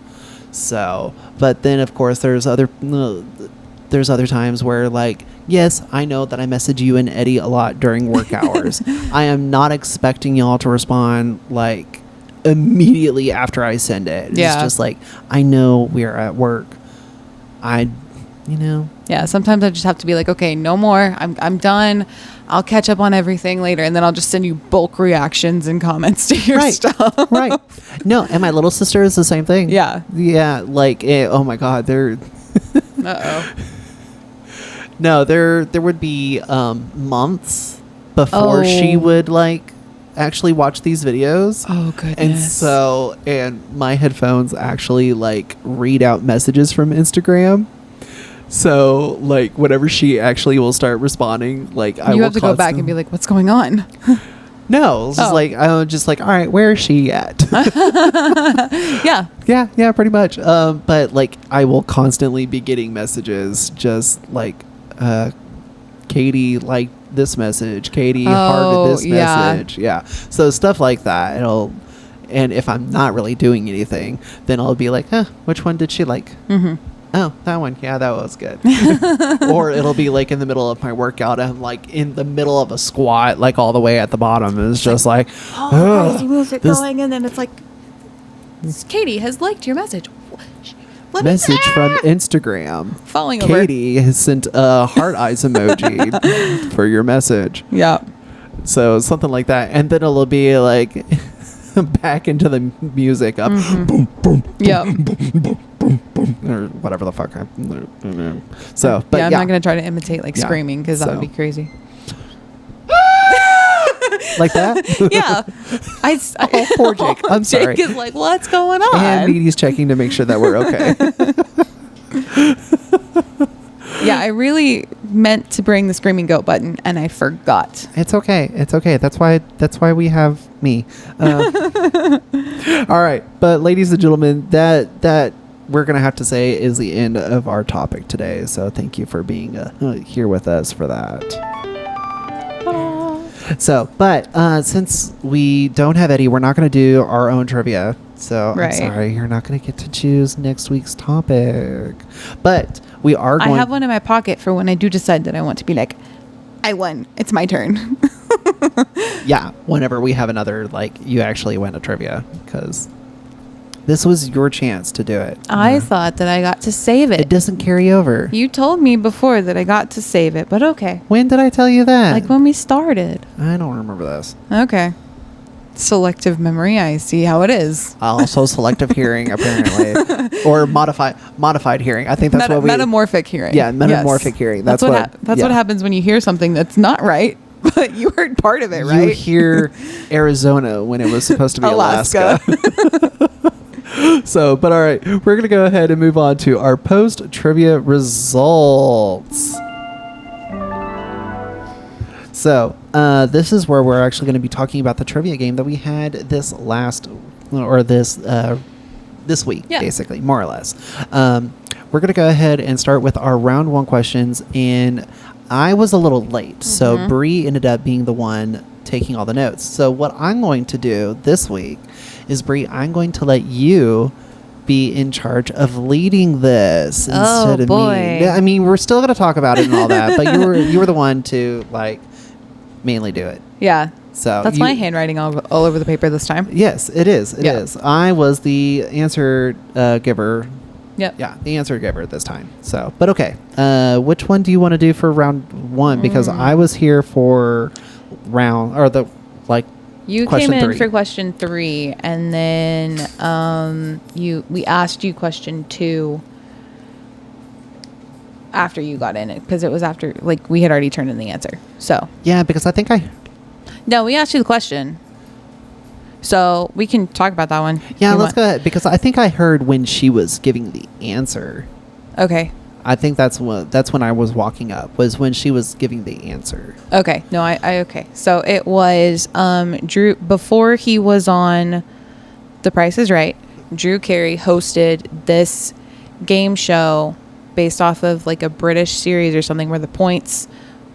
So, but then of course there's other times where, like, yes, I know that I message you and Eddie a lot during work hours. I am not expecting y'all to respond like immediately after I send it. It's just like, I know we're at work. Yeah, sometimes I just have to be like, okay, no more. I'm done. I'll catch up on everything later, and then I'll just send you bulk reactions and comments to your stuff. Right. No, and my little sister is the same thing. Yeah. Yeah, like, oh my God, they're... Uh-oh. No, there would be months before she would, like, actually watch these videos. Oh, goodness. And my headphones actually, like, read out messages from Instagram. So, like, whenever she actually will start responding, like, I will have to go back and be like, what's going on? No, it's just like, I'm just like, all right, where is she at? Yeah, pretty much. But like, I will constantly be getting messages just like, Katie liked this message, Katie hearted this message. Yeah. So stuff like that. And if I'm not really doing anything, then I'll be like, which one did she like? Oh, that one. Yeah, that was good. Or it'll be like in the middle of my workout. I'm like in the middle of a squat, like all the way at the bottom. And it's just like, crazy music going. And then it's like, Katie has liked your message. Message from Instagram. Falling over. Katie has sent a heart eyes emoji for your message. Yeah. So something like that. And then it'll be like back into the music up. Boom, boom, yeah. Boom, boom, boom, boom, or whatever the fuck. So, but I'm not going to try to imitate like screaming because that would be crazy. Like that? Yeah. Oh, poor Jake. I'm sorry. Jake is like, what's going on? And Needy's checking to make sure that we're okay. Yeah, I really meant to bring the screaming goat button and I forgot. It's okay. It's okay. That's why we have me. All right. But ladies and gentlemen, that we're going to have to say is the end of our topic today. So thank you for being here with us for that. So, but since we don't have Eddie, we're not going to do our own trivia. So I'm sorry, you're not going to get to choose next week's topic. But we are going... I have one in my pocket for when I do decide that I want to be like, I won. It's my turn. Yeah, whenever we have another, like, you actually win a trivia. Because this was your chance to do it. I thought that I got to save it. It doesn't carry over. You told me before that I got to save it, but okay. When did I tell you that? Like when we started. I don't remember this. Okay. Selective memory. I see how it is. Also selective hearing, apparently. Or modified hearing. I think that's what we... Metamorphic hearing. Yeah, metamorphic hearing. That's what happens when you hear something that's not right, but you heard part of it, right? You hear Arizona when it was supposed to be Alaska. So, but all right, we're going to go ahead and move on to our post-trivia results. So, this is where we're actually going to be talking about the trivia game that we had this week, basically, more or less. We're going to go ahead and start with our round one questions, and I was a little late, so Bree ended up being the one taking all the notes. So what I'm going to do this week is, Bree, I'm going to let you be in charge of leading this instead of me. Yeah, I mean, we're still going to talk about it and all that, but you were the one to, like, mainly do it. Yeah. So That's my handwriting all over the paper this time. Yes, it is. It is. I was the answer giver. Yep. Yeah, the answer giver this time. So, but okay. Which one do you want to do for round one? Because I was here for you question came in 3. for question 3, and then we asked you question 2 after you got in it, because it was after, like, we had already turned in the answer. So yeah, because I think no, we asked you the question, so we can talk about that one. Yeah, let's go ahead, because I think I heard when she was giving the answer. Okay. I think that's when I was walking up, was when she was giving the answer. Okay. No, I okay. So it was Drew, before he was on The Price is Right. Drew Carey hosted this game show based off of like a British series or something, where the points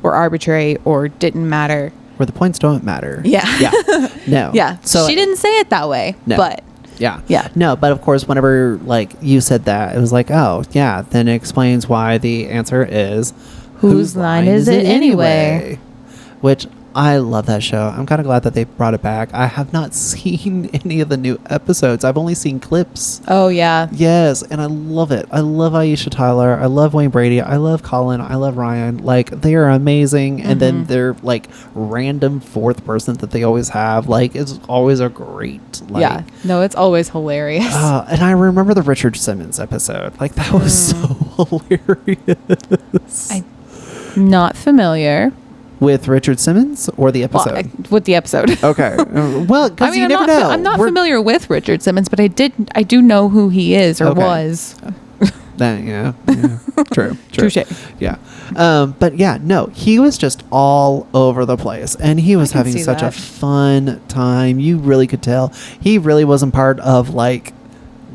were arbitrary or didn't matter. Where the points don't matter. Yeah. Yeah. No. Yeah. So she didn't say it that way, no. but yeah. Yeah. No, but of course, whenever like you said that, it was like, oh yeah, then it explains why the answer is whose line is it anyway? Which I love that show. I'm kind of glad that they brought it back. I have not seen any of the new episodes. I've only seen clips. Oh yeah. Yes, and I love it. I love Aisha Tyler. I love Wayne Brady. I love Colin. I love Ryan. Like, they are amazing. And then they're like random fourth person that they always have. Like, it's always a great. Like, yeah. No, it's always hilarious. and I remember the Richard Simmons episode. Like, that was so hilarious. I'm not familiar With Richard Simmons or the episode? with the episode. Okay. Well, because you never know. I'm not familiar with Richard Simmons, but I do know who he is or was. Yeah. True. Touché. Yeah. But yeah, no, he was just all over the place, and he was having such a fun time. You really could tell he really wasn't part of like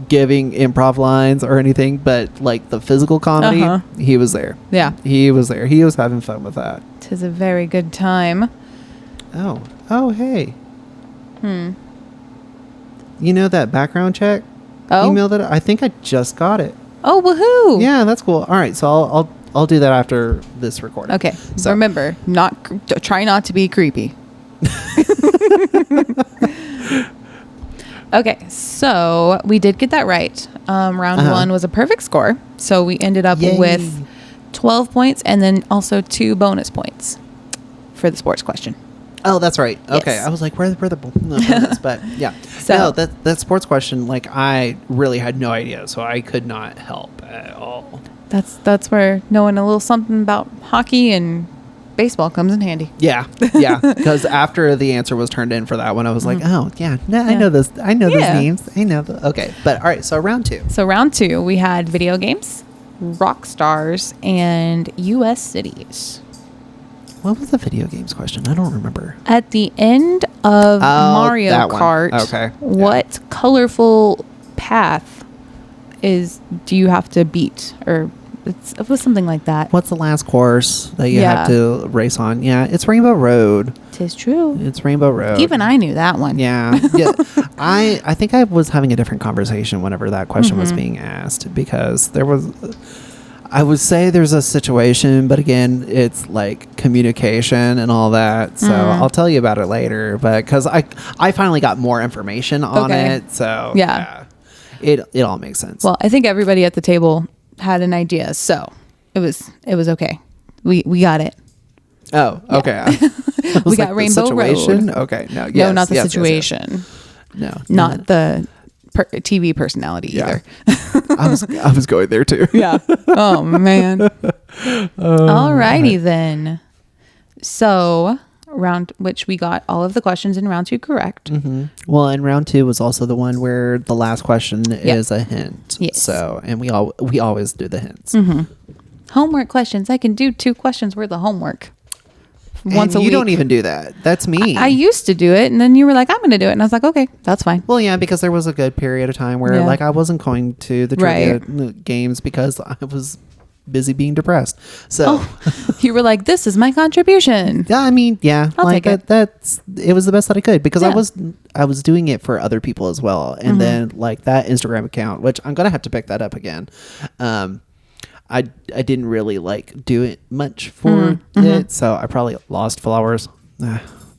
giving improv lines or anything, but like the physical comedy, he was there. Yeah. He was there. He was having fun with that. 'Tis a very good time. Oh, hey. You know that background check email that I think I just got it. Oh, woohoo! Yeah, that's cool. All right, so I'll do that after this recording. Okay. So remember, try not to be creepy. Okay, so we did get that right. Round 1 was a perfect score, so we ended up with 12 points and then also 2 bonus points for the sports question. Oh, that's right. Okay, Yes. I was like, where the bonus? But yeah, So no, that sports question, like, I really had no idea, so I could not help at all. that's where knowing a little something about hockey and baseball comes in handy. Yeah, because after the answer was turned in for that one, I was like, oh yeah, no, I know this. I know those names. I know okay, but all right. So round 2. So round 2, we had video games, rock stars, and U.S. cities. What was the video games question? I don't remember. At the end of Mario that one. Kart, Okay. what colorful path do you have to beat? Or it was something like that. What's the last course that you have to race on? Yeah, it's Rainbow Road. 'Tis true. It's Rainbow Road. Even I knew that one. Yeah. I think I was having a different conversation whenever that question was being asked, because there was, I would say there's a situation, but again, it's like communication and all that. So I'll tell you about it later, but because I finally got more information on it. So yeah, it all makes sense. Well, I think everybody at the table had an idea, so it was okay. We got it. Oh, okay. We got Rainbow Road. Okay, no, No, not the situation. No, not the TV personality either. I was going there too. Yeah. Oh man. Alrighty then. So which we got all of the questions in round 2 correct. Well, and round 2 was also the one where the last question is a hint. Yes. So, and we always do the hints. Homework questions. I can do 2 questions worth of homework once a week. You don't even do that. That's me. I used to do it, and then you were like, I'm going to do it. And I was like, okay, that's fine. Well, yeah, because there was a good period of time where like I wasn't going to the trivia games because I was busy being depressed. So you were like, this is my contribution. yeah, I mean, yeah, I'll like take it. it was the best that I could, because I was doing it for other people as well. And then like that Instagram account, which I'm going to have to pick that up again. I didn't really like do it much for it. So I probably lost followers.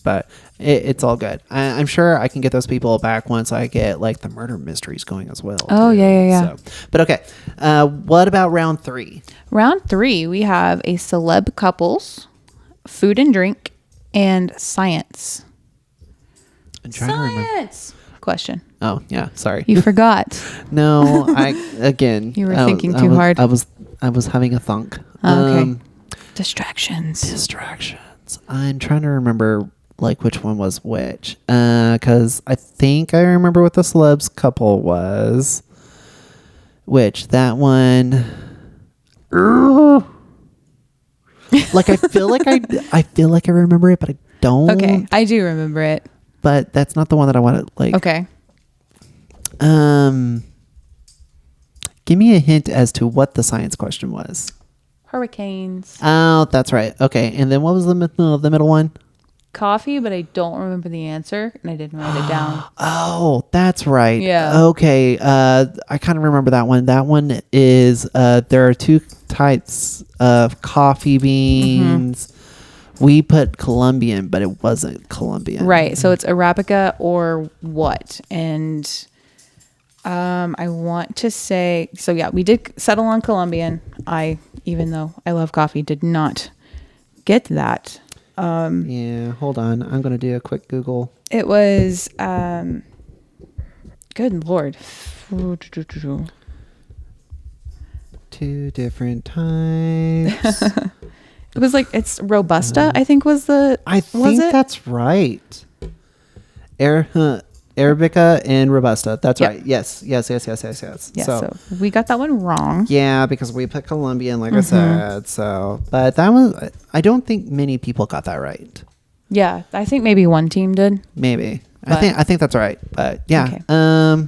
but it's all good. I'm sure I can get those people back once I get like the murder mysteries going as well. Oh, too. yeah. But okay, what about round 3? Round 3, we have a celeb couples, food and drink, and science. I'm trying to remember. Science question. Oh yeah, sorry. You forgot. No, again. You were thinking too hard. I was having a thunk. Oh, okay. Distractions. I'm trying to remember like which one was which, because I think I remember what the celebs couple was. Which that one? Like I feel like I remember it, but I don't. Okay, I do remember it. But that's not the one that I want to like. Okay. Give me a hint as to what the science question was. Hurricanes. Oh, that's right. Okay, and then what was the middle one? Coffee, but I don't remember the answer, and I didn't write it down. Oh, that's right. Yeah. Okay. I kind of remember that one. That one is there are 2 types of coffee beans. We put Colombian, but it wasn't Colombian. Right. So it's Arabica or what? And I want to say, so yeah, we did settle on Colombian. Even though I love coffee, did not get that. Yeah, hold on. I'm going to do a quick Google. It was, good Lord. 2 different types. It was like, it's Robusta, I think was it? That's right. Arabica and Robusta. That's Yep. right. Yes. Yeah, so we got that one wrong. Yeah, because we put Colombian, like I said. So, but that was, I don't think many people got that right. Yeah, I think maybe one team did. Maybe. But I think that's right. But yeah. Okay.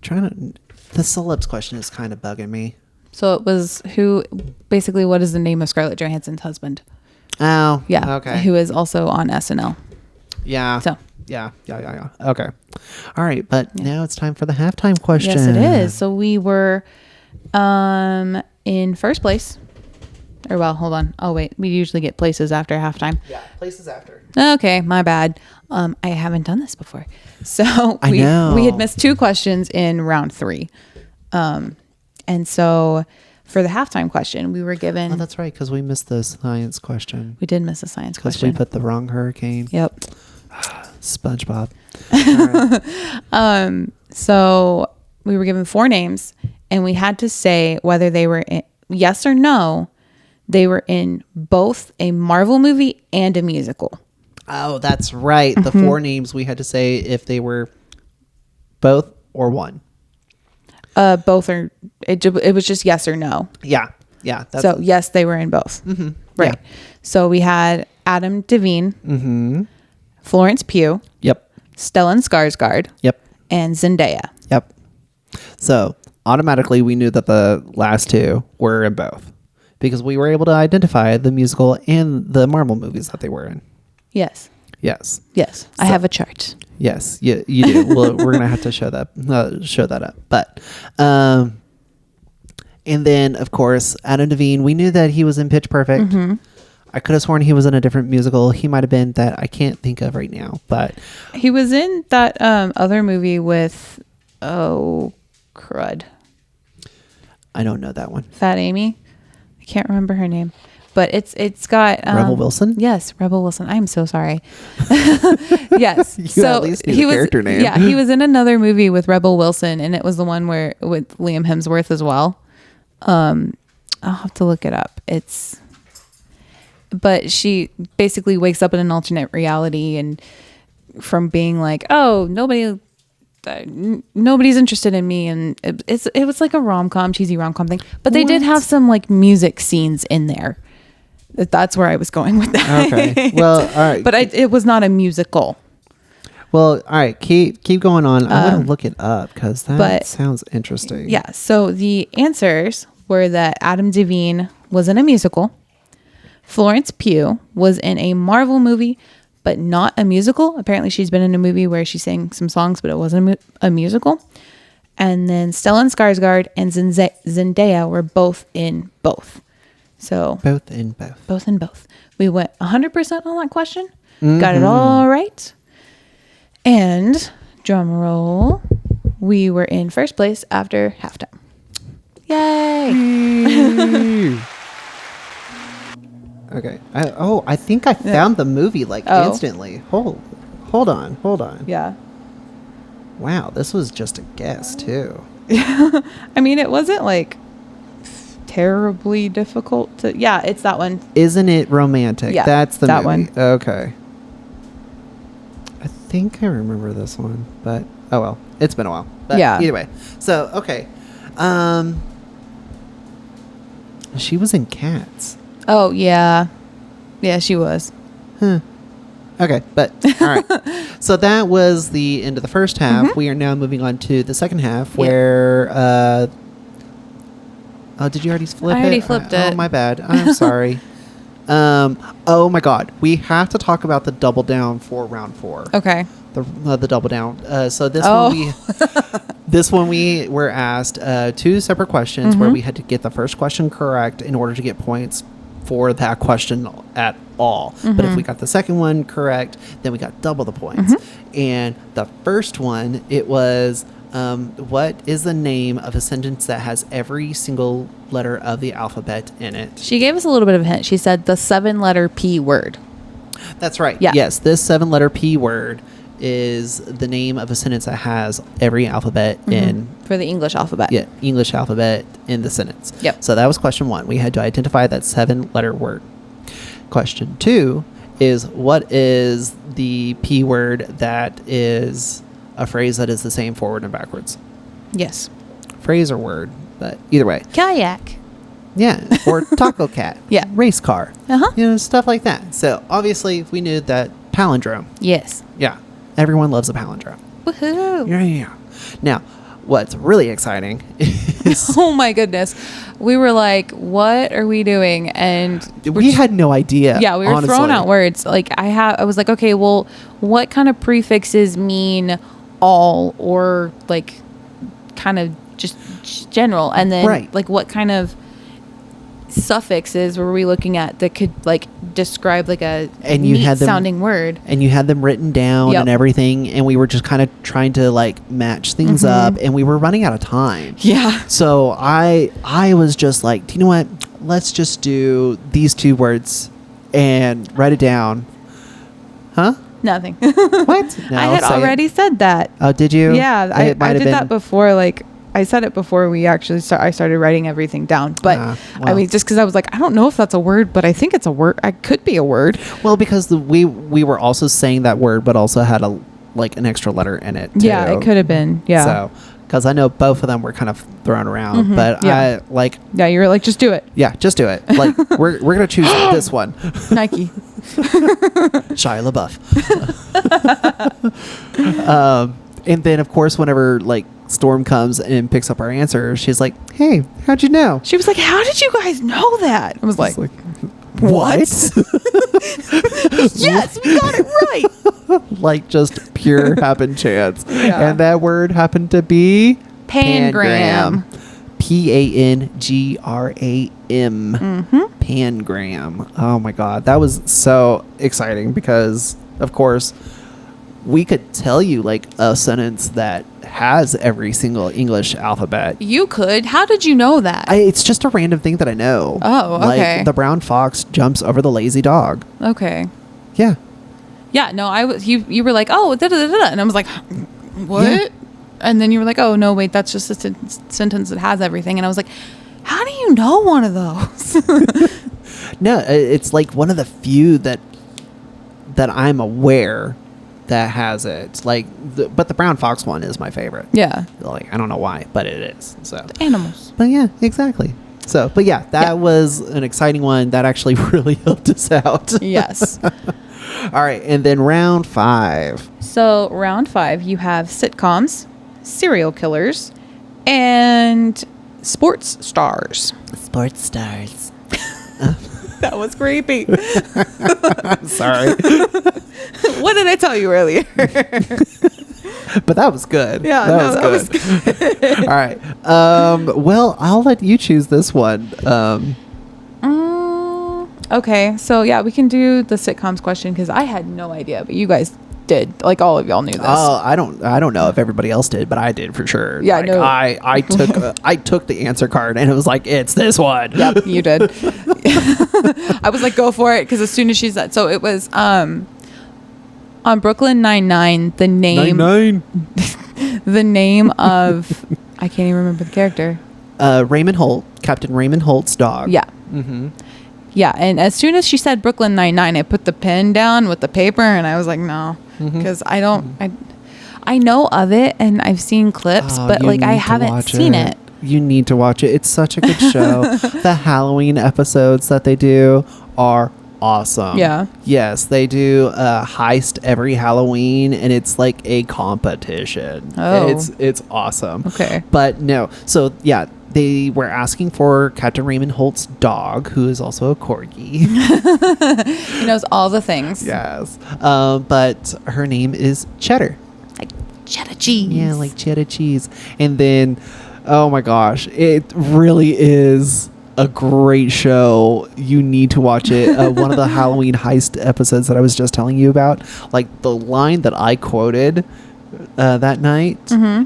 The celebs question is kind of bugging me. So it was what is the name of Scarlett Johansson's husband? Oh. Yeah. Okay. Who is also on SNL. Yeah. So. Yeah. Okay. All right. But now it's time for the halftime question. Yes, it is. So we were in first place. Or well, hold on. Oh, wait. We usually get places after halftime. Yeah. Places after. Okay. My bad. I haven't done this before. So I know. We had missed 2 questions in round 3. And so for the halftime question, we were given... Oh, that's right, because we missed the science question. We did miss a science Because question. we put the wrong hurricane. Yep. SpongeBob. All right. So we were given 4 names, and we had to say whether they were yes or no, they were in both a Marvel movie and a musical. Oh, that's right. The 4 names we had to say if they were both or one. Both are. It was just yes or no. Yeah. So yes, they were in both. Mm-hmm. Right. Yeah. So we had Adam Devine, Florence Pugh, Yep. Stellan Skarsgård, Yep. and Zendaya. Yep. So automatically we knew that the last 2 were in both because we were able to identify the musical and the Marvel movies that they were in. Yes. Yes. I have a chart. Yes, you do. Well, we're gonna have to show that up. But, and then of course Adam Devine. We knew that he was in Pitch Perfect. I could have sworn he was in a different musical. He might have been that I can't think of right now. But he was in that other movie with crud. I don't know that one. Fat Amy. I can't remember her name. But it's got Rebel Wilson. Yes, Rebel Wilson. I'm so sorry. Yes, you at least knew the character name. Yeah, he was in another movie with Rebel Wilson, and it was the one where with Liam Hemsworth as well. I'll have to look it up. But she basically wakes up in an alternate reality, and from being like, oh, nobody's interested in me, and it was like a cheesy rom-com thing. But they did have some like music scenes in there. That's where I was going with that. Okay. Well, all right. But it was not a musical. Well, all right. Keep going on. I want to look it up because that sounds interesting. Yeah. So the answers were that Adam Devine was in a musical. Florence Pugh was in a Marvel movie, but not a musical. Apparently she's been in a movie where she sang some songs, but it wasn't a musical. And then Stellan Skarsgård and Zendaya were both in both. So both in both. Both in both. We went 100% on that question. Got it all right. And drum roll, we were in first place after halftime. Yay! Okay. I think I found the movie like instantly. Hold on. Yeah. Wow, this was just a guess too. I mean, it wasn't like terribly difficult to. Yeah, it's that one. Isn't it romantic? Yeah, That's the that movie. one. Okay. I think I remember this one, but oh well, it's been a while. But Yeah. Either way, so okay. She was in Cats. Oh yeah, yeah, she was. Huh. Okay, but all right. So that was the end of the first half. We are now moving on to the second half, where. Oh, did you already flip it? I already flipped it. Oh, my bad. I'm sorry. Oh my God, we have to talk about the double down for round 4. Okay. The double down. So this Oh. one we were asked 2 separate questions where we had to get the first question correct in order to get points for that question at all. But if we got the second one correct, then we got double the points. And the first one, it was what is the name of a sentence that has every single letter of the alphabet in it? She gave us a little bit of a hint. She said the 7-letter P word. That's right. Yeah. Yes, this 7-letter P word is the name of a sentence that has every alphabet in For the English alphabet. English alphabet in the sentence. Yep. So that was question 1. We had to identify that 7-letter word. Question 2 is what is the P word that is a phrase that is the same forward and backwards? Yes. Phrase or word, but either way. Kayak. Yeah, or taco cat. Yeah. Race car. Uh-huh. Stuff like that. So obviously we knew that palindrome. Yes. Yeah. Everyone loves a palindrome. Woohoo. Yeah. Now, what's really exciting is Oh my goodness. We were like, what are we doing? And we had no idea. yeah, we were honestly. throwing out words. Like I was like, okay, well, what kind of prefixes mean all or like kind of just general? And then Right. like what kind of suffixes were we looking at that could like describe like a And you neat had them- sounding word? And you had them written down Yep. and everything, and we were just kind of trying to like match things up, and we were running out of time. Yeah. So I was just like, do you know what? Let's just do these 2 words and write it down. Huh? Nothing. What? No, I had say it. already said that. Oh, did you? Yeah, It might I have did been- that before. Like I said it before we actually I started writing everything down. But I well. mean, just because I was like, I don't know if that's a word, but I think it's a word. I could be a word. Well, because we were also saying that word, but also had an extra letter in it. Yeah, too. it could have been. Yeah. So, because I know both of them were kind of thrown around, but yeah. Yeah, you were like, just do it. yeah, just do it. Like we're gonna choose this one. Nike. Shia LaBeouf. And then of course, whenever like Storm comes and picks up our answer, she's like, "Hey, how'd you know?" She was like, how did you guys know that? I was like, It's what? yes, we got it right. Like just pure happen chance. Yeah. And that word happened to be Pangram. Pangram. Pangram. Oh my God. That was so exciting because, of course, we could tell you like a sentence that has every single English alphabet. You could. How did you know that? It's just a random thing that I know. Oh, okay. Like the brown fox jumps over the lazy dog. Okay. Yeah. Yeah, no, I was. You were like, oh, da da da da, and I was like, what? Yeah. And then you were like, oh no, wait, that's just a sentence that has everything. And I was like, how do you know one of those? No, it's like one of the few that I'm aware that has it. Like, but the brown fox one is my favorite. Yeah. Like, I don't know why, but it is. So, Animals. but yeah, exactly. So, but yeah, that was an exciting one that actually really helped us out. Yes. All right, and then round 5. So round 5, you have sitcoms, serial killers, and sports stars. Sports stars. That was creepy. Sorry, What did I tell you earlier? but that was good. Yeah, that no, was that good. was good. All right. Well, I'll let you choose this one. Okay, so yeah, we can do the sitcoms question because I had no idea, but you guys did. Like all of y'all knew this. Oh, I don't know if everybody else did, but I did for sure. Yeah, like, no. I took the answer card and it was like, it's this one. Yep, you did. I was like, go for it, because as soon as she said, so it was on Brooklyn Nine-Nine, the name the name of I can't even remember the character. Raymond Holt, Captain Raymond Holt's dog. Yeah. Mm-hmm. Yeah, and as soon as she said Brooklyn Nine-Nine, I put the pen down with the paper and I was like, no, because I know of it and I've seen clips, but like I haven't seen it. You need to watch it. It's such a good show. The Halloween episodes that they do are awesome. Yeah. Yes, they do a heist every Halloween and it's like a competition. Oh. It's awesome. Okay. But no. So yeah, they were asking for Captain Raymond Holt's dog, who is also a corgi. He knows all the things. Yes. But her name is Cheddar. Like cheddar cheese. Yeah, like cheddar cheese. And then, oh my gosh, it really is a great show. You need to watch it. One of the Halloween heist episodes that I was just telling you about, like the line that I quoted that night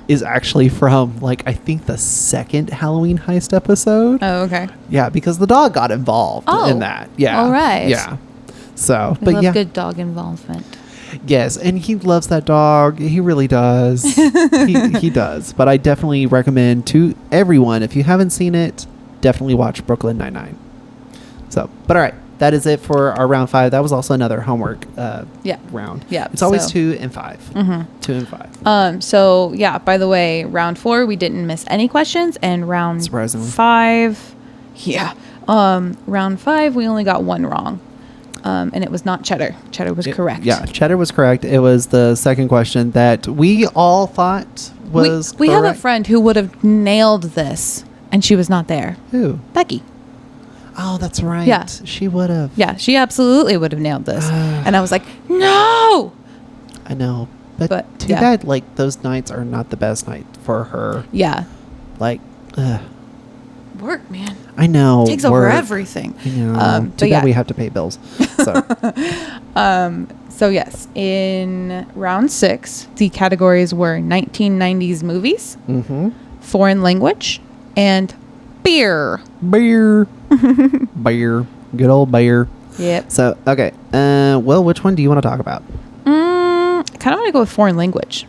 is actually from like I think the second Halloween heist episode. Oh, okay. Yeah, because the dog got involved in that. Yeah. All right. Yeah. So, I but love yeah, good dog involvement. yes, and he loves that dog. He really does. he does. But I definitely recommend to everyone, if you haven't seen it, definitely watch Brooklyn Nine-Nine. So, but all right, that is it for our round 5. That was also another homework round. Yeah. It's always 2 and 5. 2 and 5. So yeah, by the way, round 4 we didn't miss any questions, and round Surprisingly. 5, round 5 we only got one wrong. And it was not cheddar. Cheddar was correct. Yeah, cheddar was correct. It was the second question that we all thought was we have a correct. friend who would have nailed this, and she was not there. Who? Becky. Oh, that's right. Yeah. She would have. Yeah, she absolutely would have nailed this. And I was like, no! I know. But too yeah. bad, like, those nights are not the best night for her. Yeah. Like, Work, man. I know. Takes over everything. I know. Too bad we have to pay bills. So. So yes, in round 6, the categories were 1990s movies, foreign language, and beer. Beer. Beer. Good old beer. Yep. So, okay. Well, which one do you want to talk about? I kind of want to go with foreign language.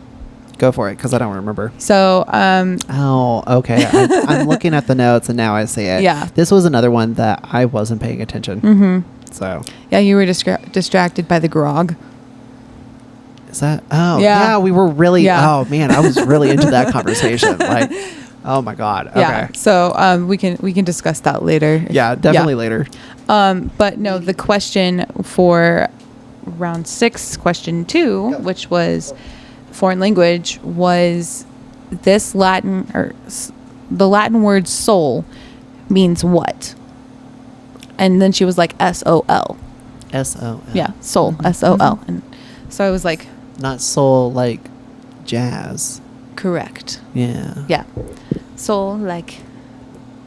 Go for it, because I don't remember. So, oh, okay. I'm looking at the notes, and now I see it. Yeah. This was another one that I wasn't paying attention. So. Yeah, you were distracted by the grog. Is that? Oh, Yeah. yeah. We were really. Yeah. Oh man, I was really into that conversation. Like, oh my god. Okay. Yeah. So we can discuss that later. Yeah, definitely later. But no, the question for round 6, question 2, which was foreign language, was this Latin, or the Latin word soul means what? And then she was like SOL. SOL. Yeah, soul. SOL. And so I was like, not soul like jazz. correct. Yeah. Yeah. Soul, like,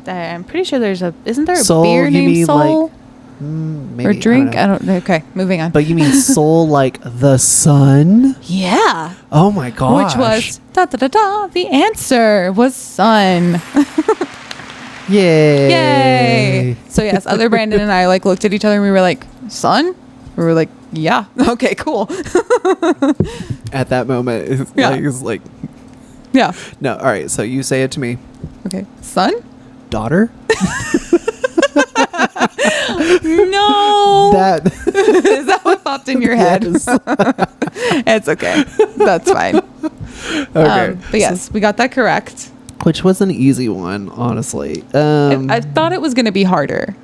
I'm pretty sure isn't there a Soul, beer you named mean Soul? like maybe, or drink? I don't know. Okay, moving on. But you mean soul like the sun? Yeah. Oh my gosh. Which was, the answer was sun. Yay. Yay. So yes, other Brandon and I like looked at each other and we were like, sun? We were like, yeah. Okay, cool. At that moment, it's like, Yeah. no. All right. So you say it to me. Okay. Sun? Daughter? No. That. Is that what popped in your head? Yes. It's okay. That's fine. Okay. But yes, we got that correct. Which was an easy one, honestly. I thought it was going to be harder.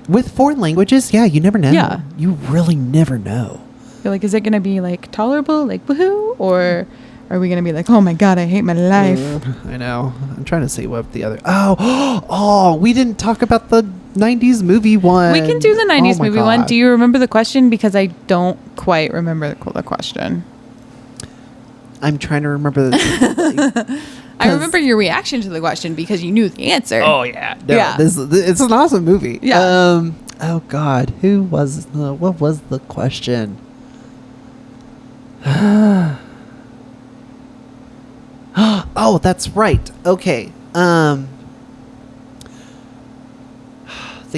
With foreign languages, yeah, you never know. Yeah. You really never know. You're like, is it going to be like tolerable, like woohoo? Or are we going to be like, oh my God, I hate my life? I know. I'm trying to see what the other. Oh, we didn't talk about the 90s movie one. We can do the 90s my movie one. God. Do you remember the question? Because I don't quite remember the question. I'm trying to remember. I remember your reaction to the question because you knew the answer. Oh yeah, no, Yeah. It's an awesome movie. Yeah. Oh God, what was the question? Oh, that's right. Okay. The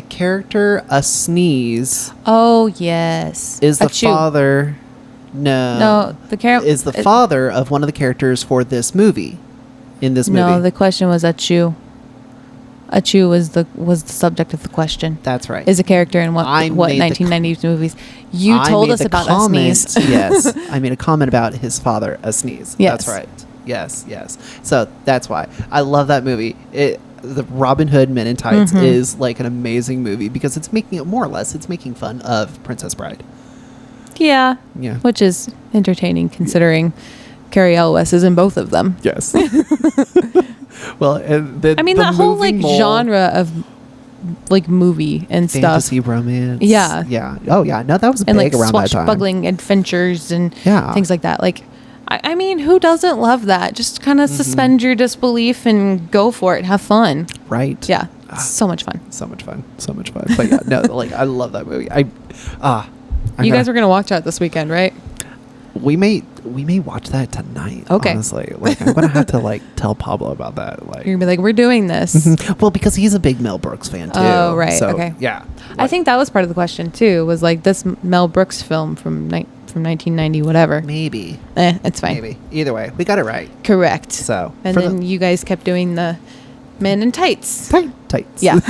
character a sneeze Oh yes. is the Achoo. father. No. No, the character is the father of one of the characters for this movie. In this movie. No, the question was Achoo. Achoo was the subject of the question. That's right. Is a character in what 1990s movies? You told us about a sneeze. Yes, I made a comment about his father, a sneeze. Yes. That's right. Yes. So that's why I love that movie. The Robin Hood Men in Tights is like an amazing movie because it's making it more or less. It's making fun of Princess Bride. Yeah. Yeah. Which is entertaining considering Carrie Elwes is in both of them. Yes. Well, and the whole like genre of like movie and fantasy stuff. romance. Yeah. Oh yeah. No, that was And big like around that time. swashbuckling adventures and Yeah. things like that. Like, I mean, who doesn't love that? Just kind of suspend your disbelief and go for it. Have fun. Right. Yeah. So much fun. So much fun. But yeah, no, like I love that movie. You guys are going to watch that this weekend, right? We may watch that tonight. Okay. Honestly, like I'm gonna have to like tell Pablo about that. Like, You're gonna be like, we're doing this. well, because he's a big Mel Brooks fan too. Oh, right. So, Okay. Yeah. I think that was part of the question too. Was like this Mel Brooks film from 1990, whatever. Maybe. It's fine. Maybe. Either way, we got it right. Correct. So. And then you guys kept doing the men in tights. Tights. Yeah.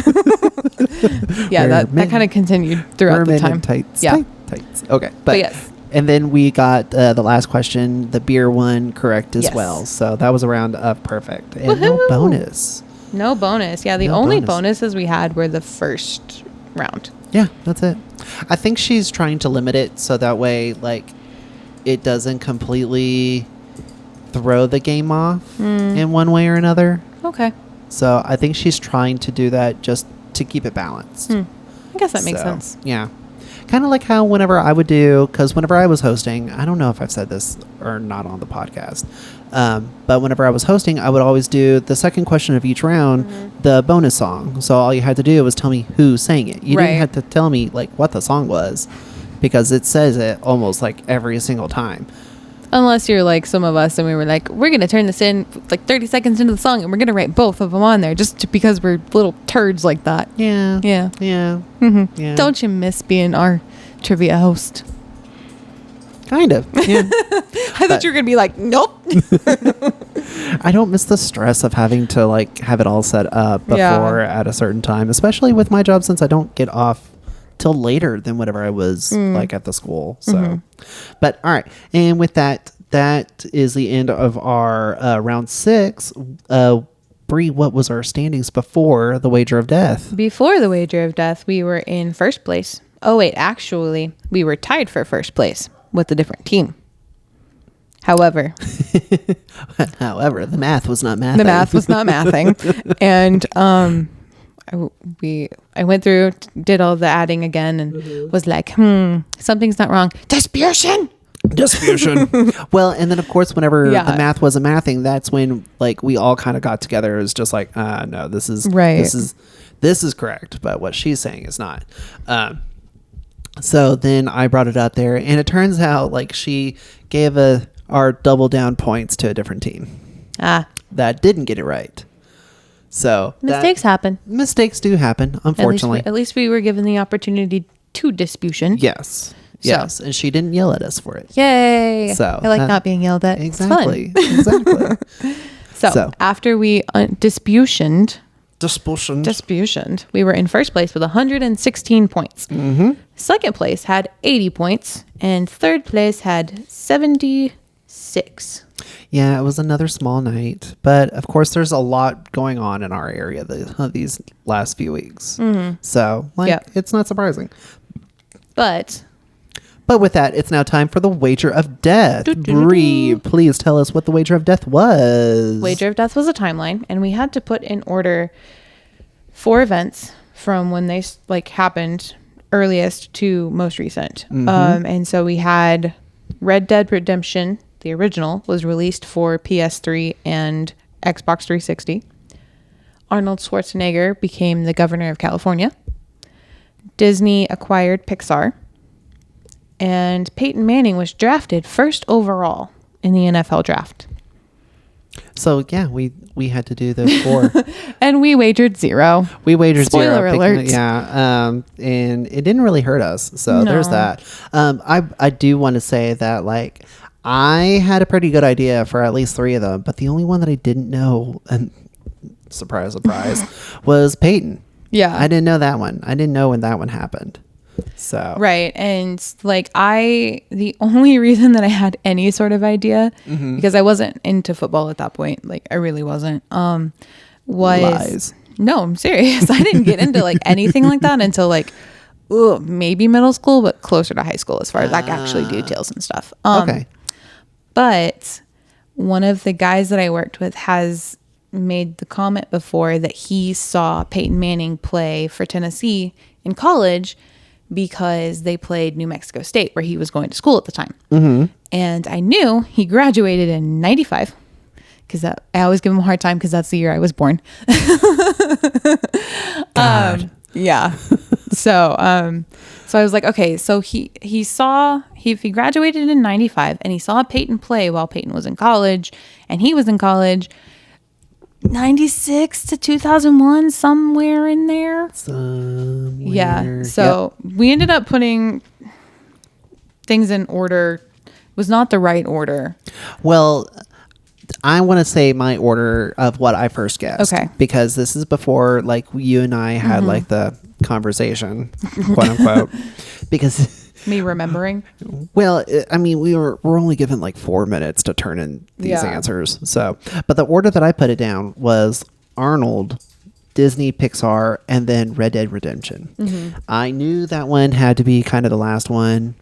Yeah. That kind of continued throughout the time. In tights. Yeah. Tights. Okay. But yes. And then we got the last question, the beer one, correct as Yes. well. So that was a round of perfect. And Woohoo! no bonus. No bonus. Yeah, the No only bonus. bonuses we had were the first round. Yeah, that's it. I think she's trying to limit it so that way, like, it doesn't completely throw the game off in one way or another. Okay. So I think she's trying to do that just to keep it balanced. I guess that makes sense. Yeah. Kind of like how whenever I would do, because whenever I was hosting, I don't know if I've said this or not on the podcast, but whenever I was hosting, I would always do the second question of each round, the bonus song. So all you had to do was tell me who sang it. You didn't have to tell me like what the song was, because it says it almost like every single time. Unless you're like some of us and we were like, we're going to turn this in like 30 seconds into the song and we're going to write both of them on there because we're little turds like that. Yeah. Yeah. Yeah. Mm-hmm. Yeah. Don't you miss being our trivia host? Kind of. Yeah. I thought you were going to be like, nope. I don't miss the stress of having to like have it all set up before at a certain time, especially with my job since I don't get off till later than whatever I was like at the school. So, but all right. And with that is the end of our round 6. Bree, what was our standings before the wager of death? Before the wager of death, we were in first place. Oh, wait, actually, we were tied for first place with a different team. However, the math was not mathing. The math was not mathing. And I went through, did all the adding again and was like, something's not wrong. Disputation. Well, and then of course, whenever Yeah. the math wasn't mathing, that's when like we all kind of got together. It was just like, no, this is Right. This is correct, but what she's saying is not. So then I brought it up there, and it turns out like she gave our double down points to a different team that didn't get it right. So Mistakes happen. Mistakes do happen, unfortunately. At least we were given the opportunity to disputation. Yes. Yes. And she didn't yell at us for it. Yay. So I like not being yelled at. Exactly. It's fun. Exactly. So after we disputioned, Disputioned. we were in first place with 116 points. Second place had 80 points, and third place had 76. Yeah, it was another small night, but of course, there's a lot going on in our area these last few weeks. So, it's not surprising. But with that, it's now time for the wager of death. Bree, please tell us what the wager of death was. Wager of death was a timeline, and we had to put in order 4 events from when they happened earliest to most recent. And so we had Red Dead Redemption, the original, was released for PS3 and Xbox 360. Arnold Schwarzenegger became the governor of California. Disney acquired Pixar, and Peyton Manning was drafted first overall in the NFL draft. So yeah, we had to do those 4. And we wagered 0. We wagered Spoiler 0. alert. And it didn't really hurt us. So there's No. that. I do want to say that, like, I had a pretty good idea for at least 3 of them, but the only one that I didn't know, and surprise, surprise, was Peyton. Yeah. I didn't know that one. I didn't know when that one happened. So Right. And like the only reason that I had any sort of idea, because I wasn't into football at that point, like I really wasn't, was Lies. No, I'm serious. I didn't get into like anything like that until like, maybe middle school, but closer to high school as far as like actually details and stuff. Okay. But one of the guys that I worked with has made the comment before that he saw Peyton Manning play for Tennessee in college because they played New Mexico State, where he was going to school at the time. Mm-hmm. And I knew he graduated in 95, because I always give him a hard time because that's the year I was born. Yeah. So I was like, okay, so he graduated in 95 and he saw Peyton play while Peyton was in college and he was in college 96 to 2001, somewhere in there. Yeah. So we ended up putting things in order. It was not the right order. Well, I want to say my order of what I first guessed. Okay. Because this is before, like, you and I had like the conversation, quote unquote. Because Me remembering. well, I mean, we're only given like 4 minutes to turn in these answers. So, but the order that I put it down was Arnold, Disney, Pixar, and then Red Dead Redemption. I knew that one had to be kind of the last one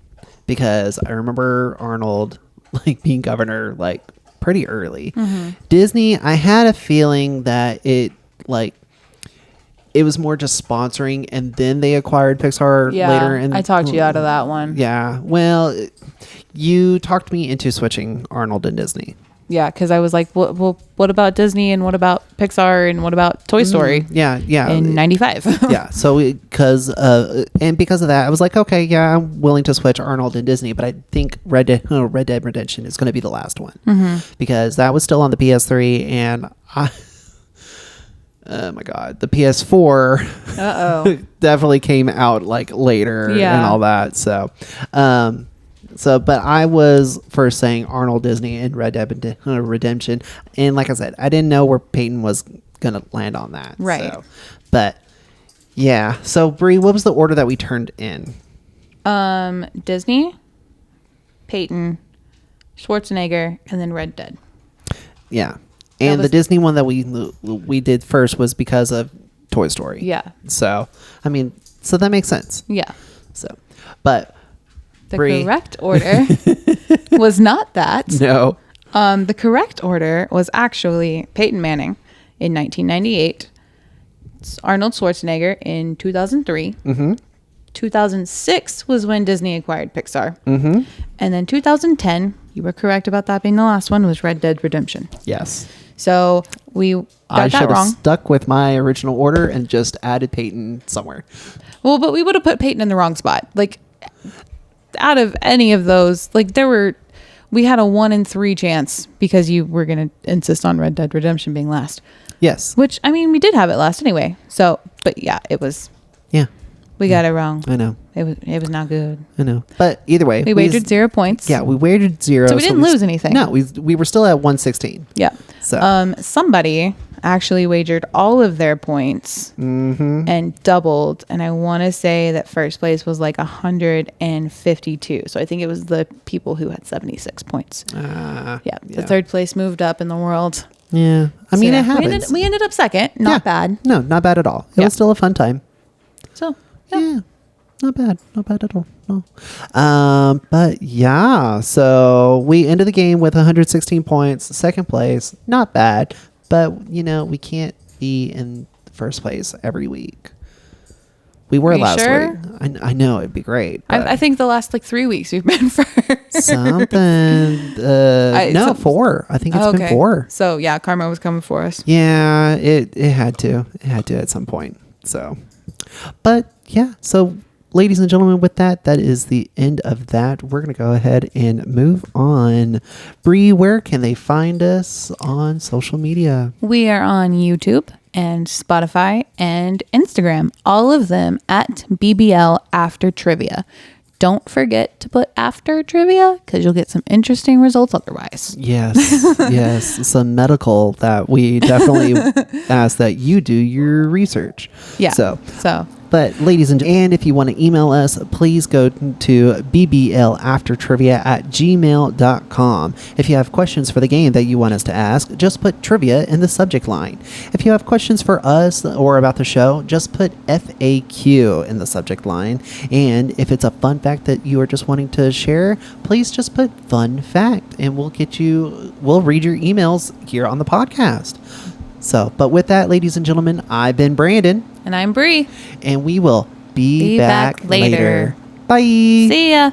because I remember Arnold like being governor like pretty early. Disney, I had a feeling that it was more just sponsoring, and then they acquired Pixar later. And I talked you out of that one. Yeah. Well, you talked me into switching Arnold and Disney. Yeah, because I was like, well, what about Disney and what about Pixar and what about Toy Story? Yeah. In 95. Yeah. So because of that, I was like, okay, yeah, I'm willing to switch Arnold and Disney, but I think Red Dead Redemption is going to be the last one because that was still on the PS3, and oh my God, the PS4 definitely came out like later and all that. So, but I was first saying Arnold, Disney, and Red Dead Redemption. And like I said, I didn't know where Peyton was going to land on that. Right. So, but yeah. So Bree, what was the order that we turned in? Disney, Peyton, Schwarzenegger, and then Red Dead. Yeah. And the Disney one that we did first was because of Toy Story. Yeah. So, I mean, so that makes sense. Yeah. So, but the Bree. correct order was not that. No. The correct order was actually Peyton Manning in 1998, Arnold Schwarzenegger in 2003. 2006 was when Disney acquired Pixar. And then 2010, you were correct about that being the last one, was Red Dead Redemption. Yes. So we got I that should have wrong. stuck with my original order and just added Peyton somewhere. Well, but we would have put Peyton in the wrong spot. Like, out of any of those, like, we had a 1 in 3 chance because you were going to insist on Red Dead Redemption being last. Yes. Which, I mean, we did have it last anyway. So, but yeah, it was. Yeah. We got it wrong. I know. It was not good. I know. But either way. We wagered 0 points. Yeah, we wagered 0. So we didn't lose anything. No, we were still at 116. Yeah. So. Somebody actually wagered all of their points and doubled. And I want to say that first place was like 152. So I think it was the people who had 76 points. The third place moved up in the world. Yeah. I mean, it happens. We ended up second. Not bad. No, not bad at all. It was still a fun time. So, yeah. Not bad. Not bad at all. No. But yeah, so we ended the game with 116 points, second place. Not bad. But, we can't be in first place every week. We were last sure? week. I know it'd be great. I think the last 3 weeks we've been first. Something. 4. I think it's been 4. So yeah, karma was coming for us. Yeah, it had to. It had to at some point. So, but yeah, so ladies and gentlemen, with that is the end of that. We're going to go ahead and move on. Bree, where can they find us on social media? We are on YouTube and Spotify and Instagram, all of them at BBL After Trivia. Don't forget to put after trivia because you'll get some interesting results otherwise. Yes, yes. Some medical that we definitely ask that you do your research. Yeah. So. But ladies and if you want to email us, please go to bblaftertrivia@gmail.com. If you have questions for the game that you want us to ask, just put trivia in the subject line. If you have questions for us or about the show, just put FAQ in the subject line. And if it's a fun fact that you are just wanting to share, please just put fun fact and we'll read your emails here on the podcast. So, but with that, ladies and gentlemen, I've been Brandon. And I'm Bree. And we will be back later. Bye. See ya.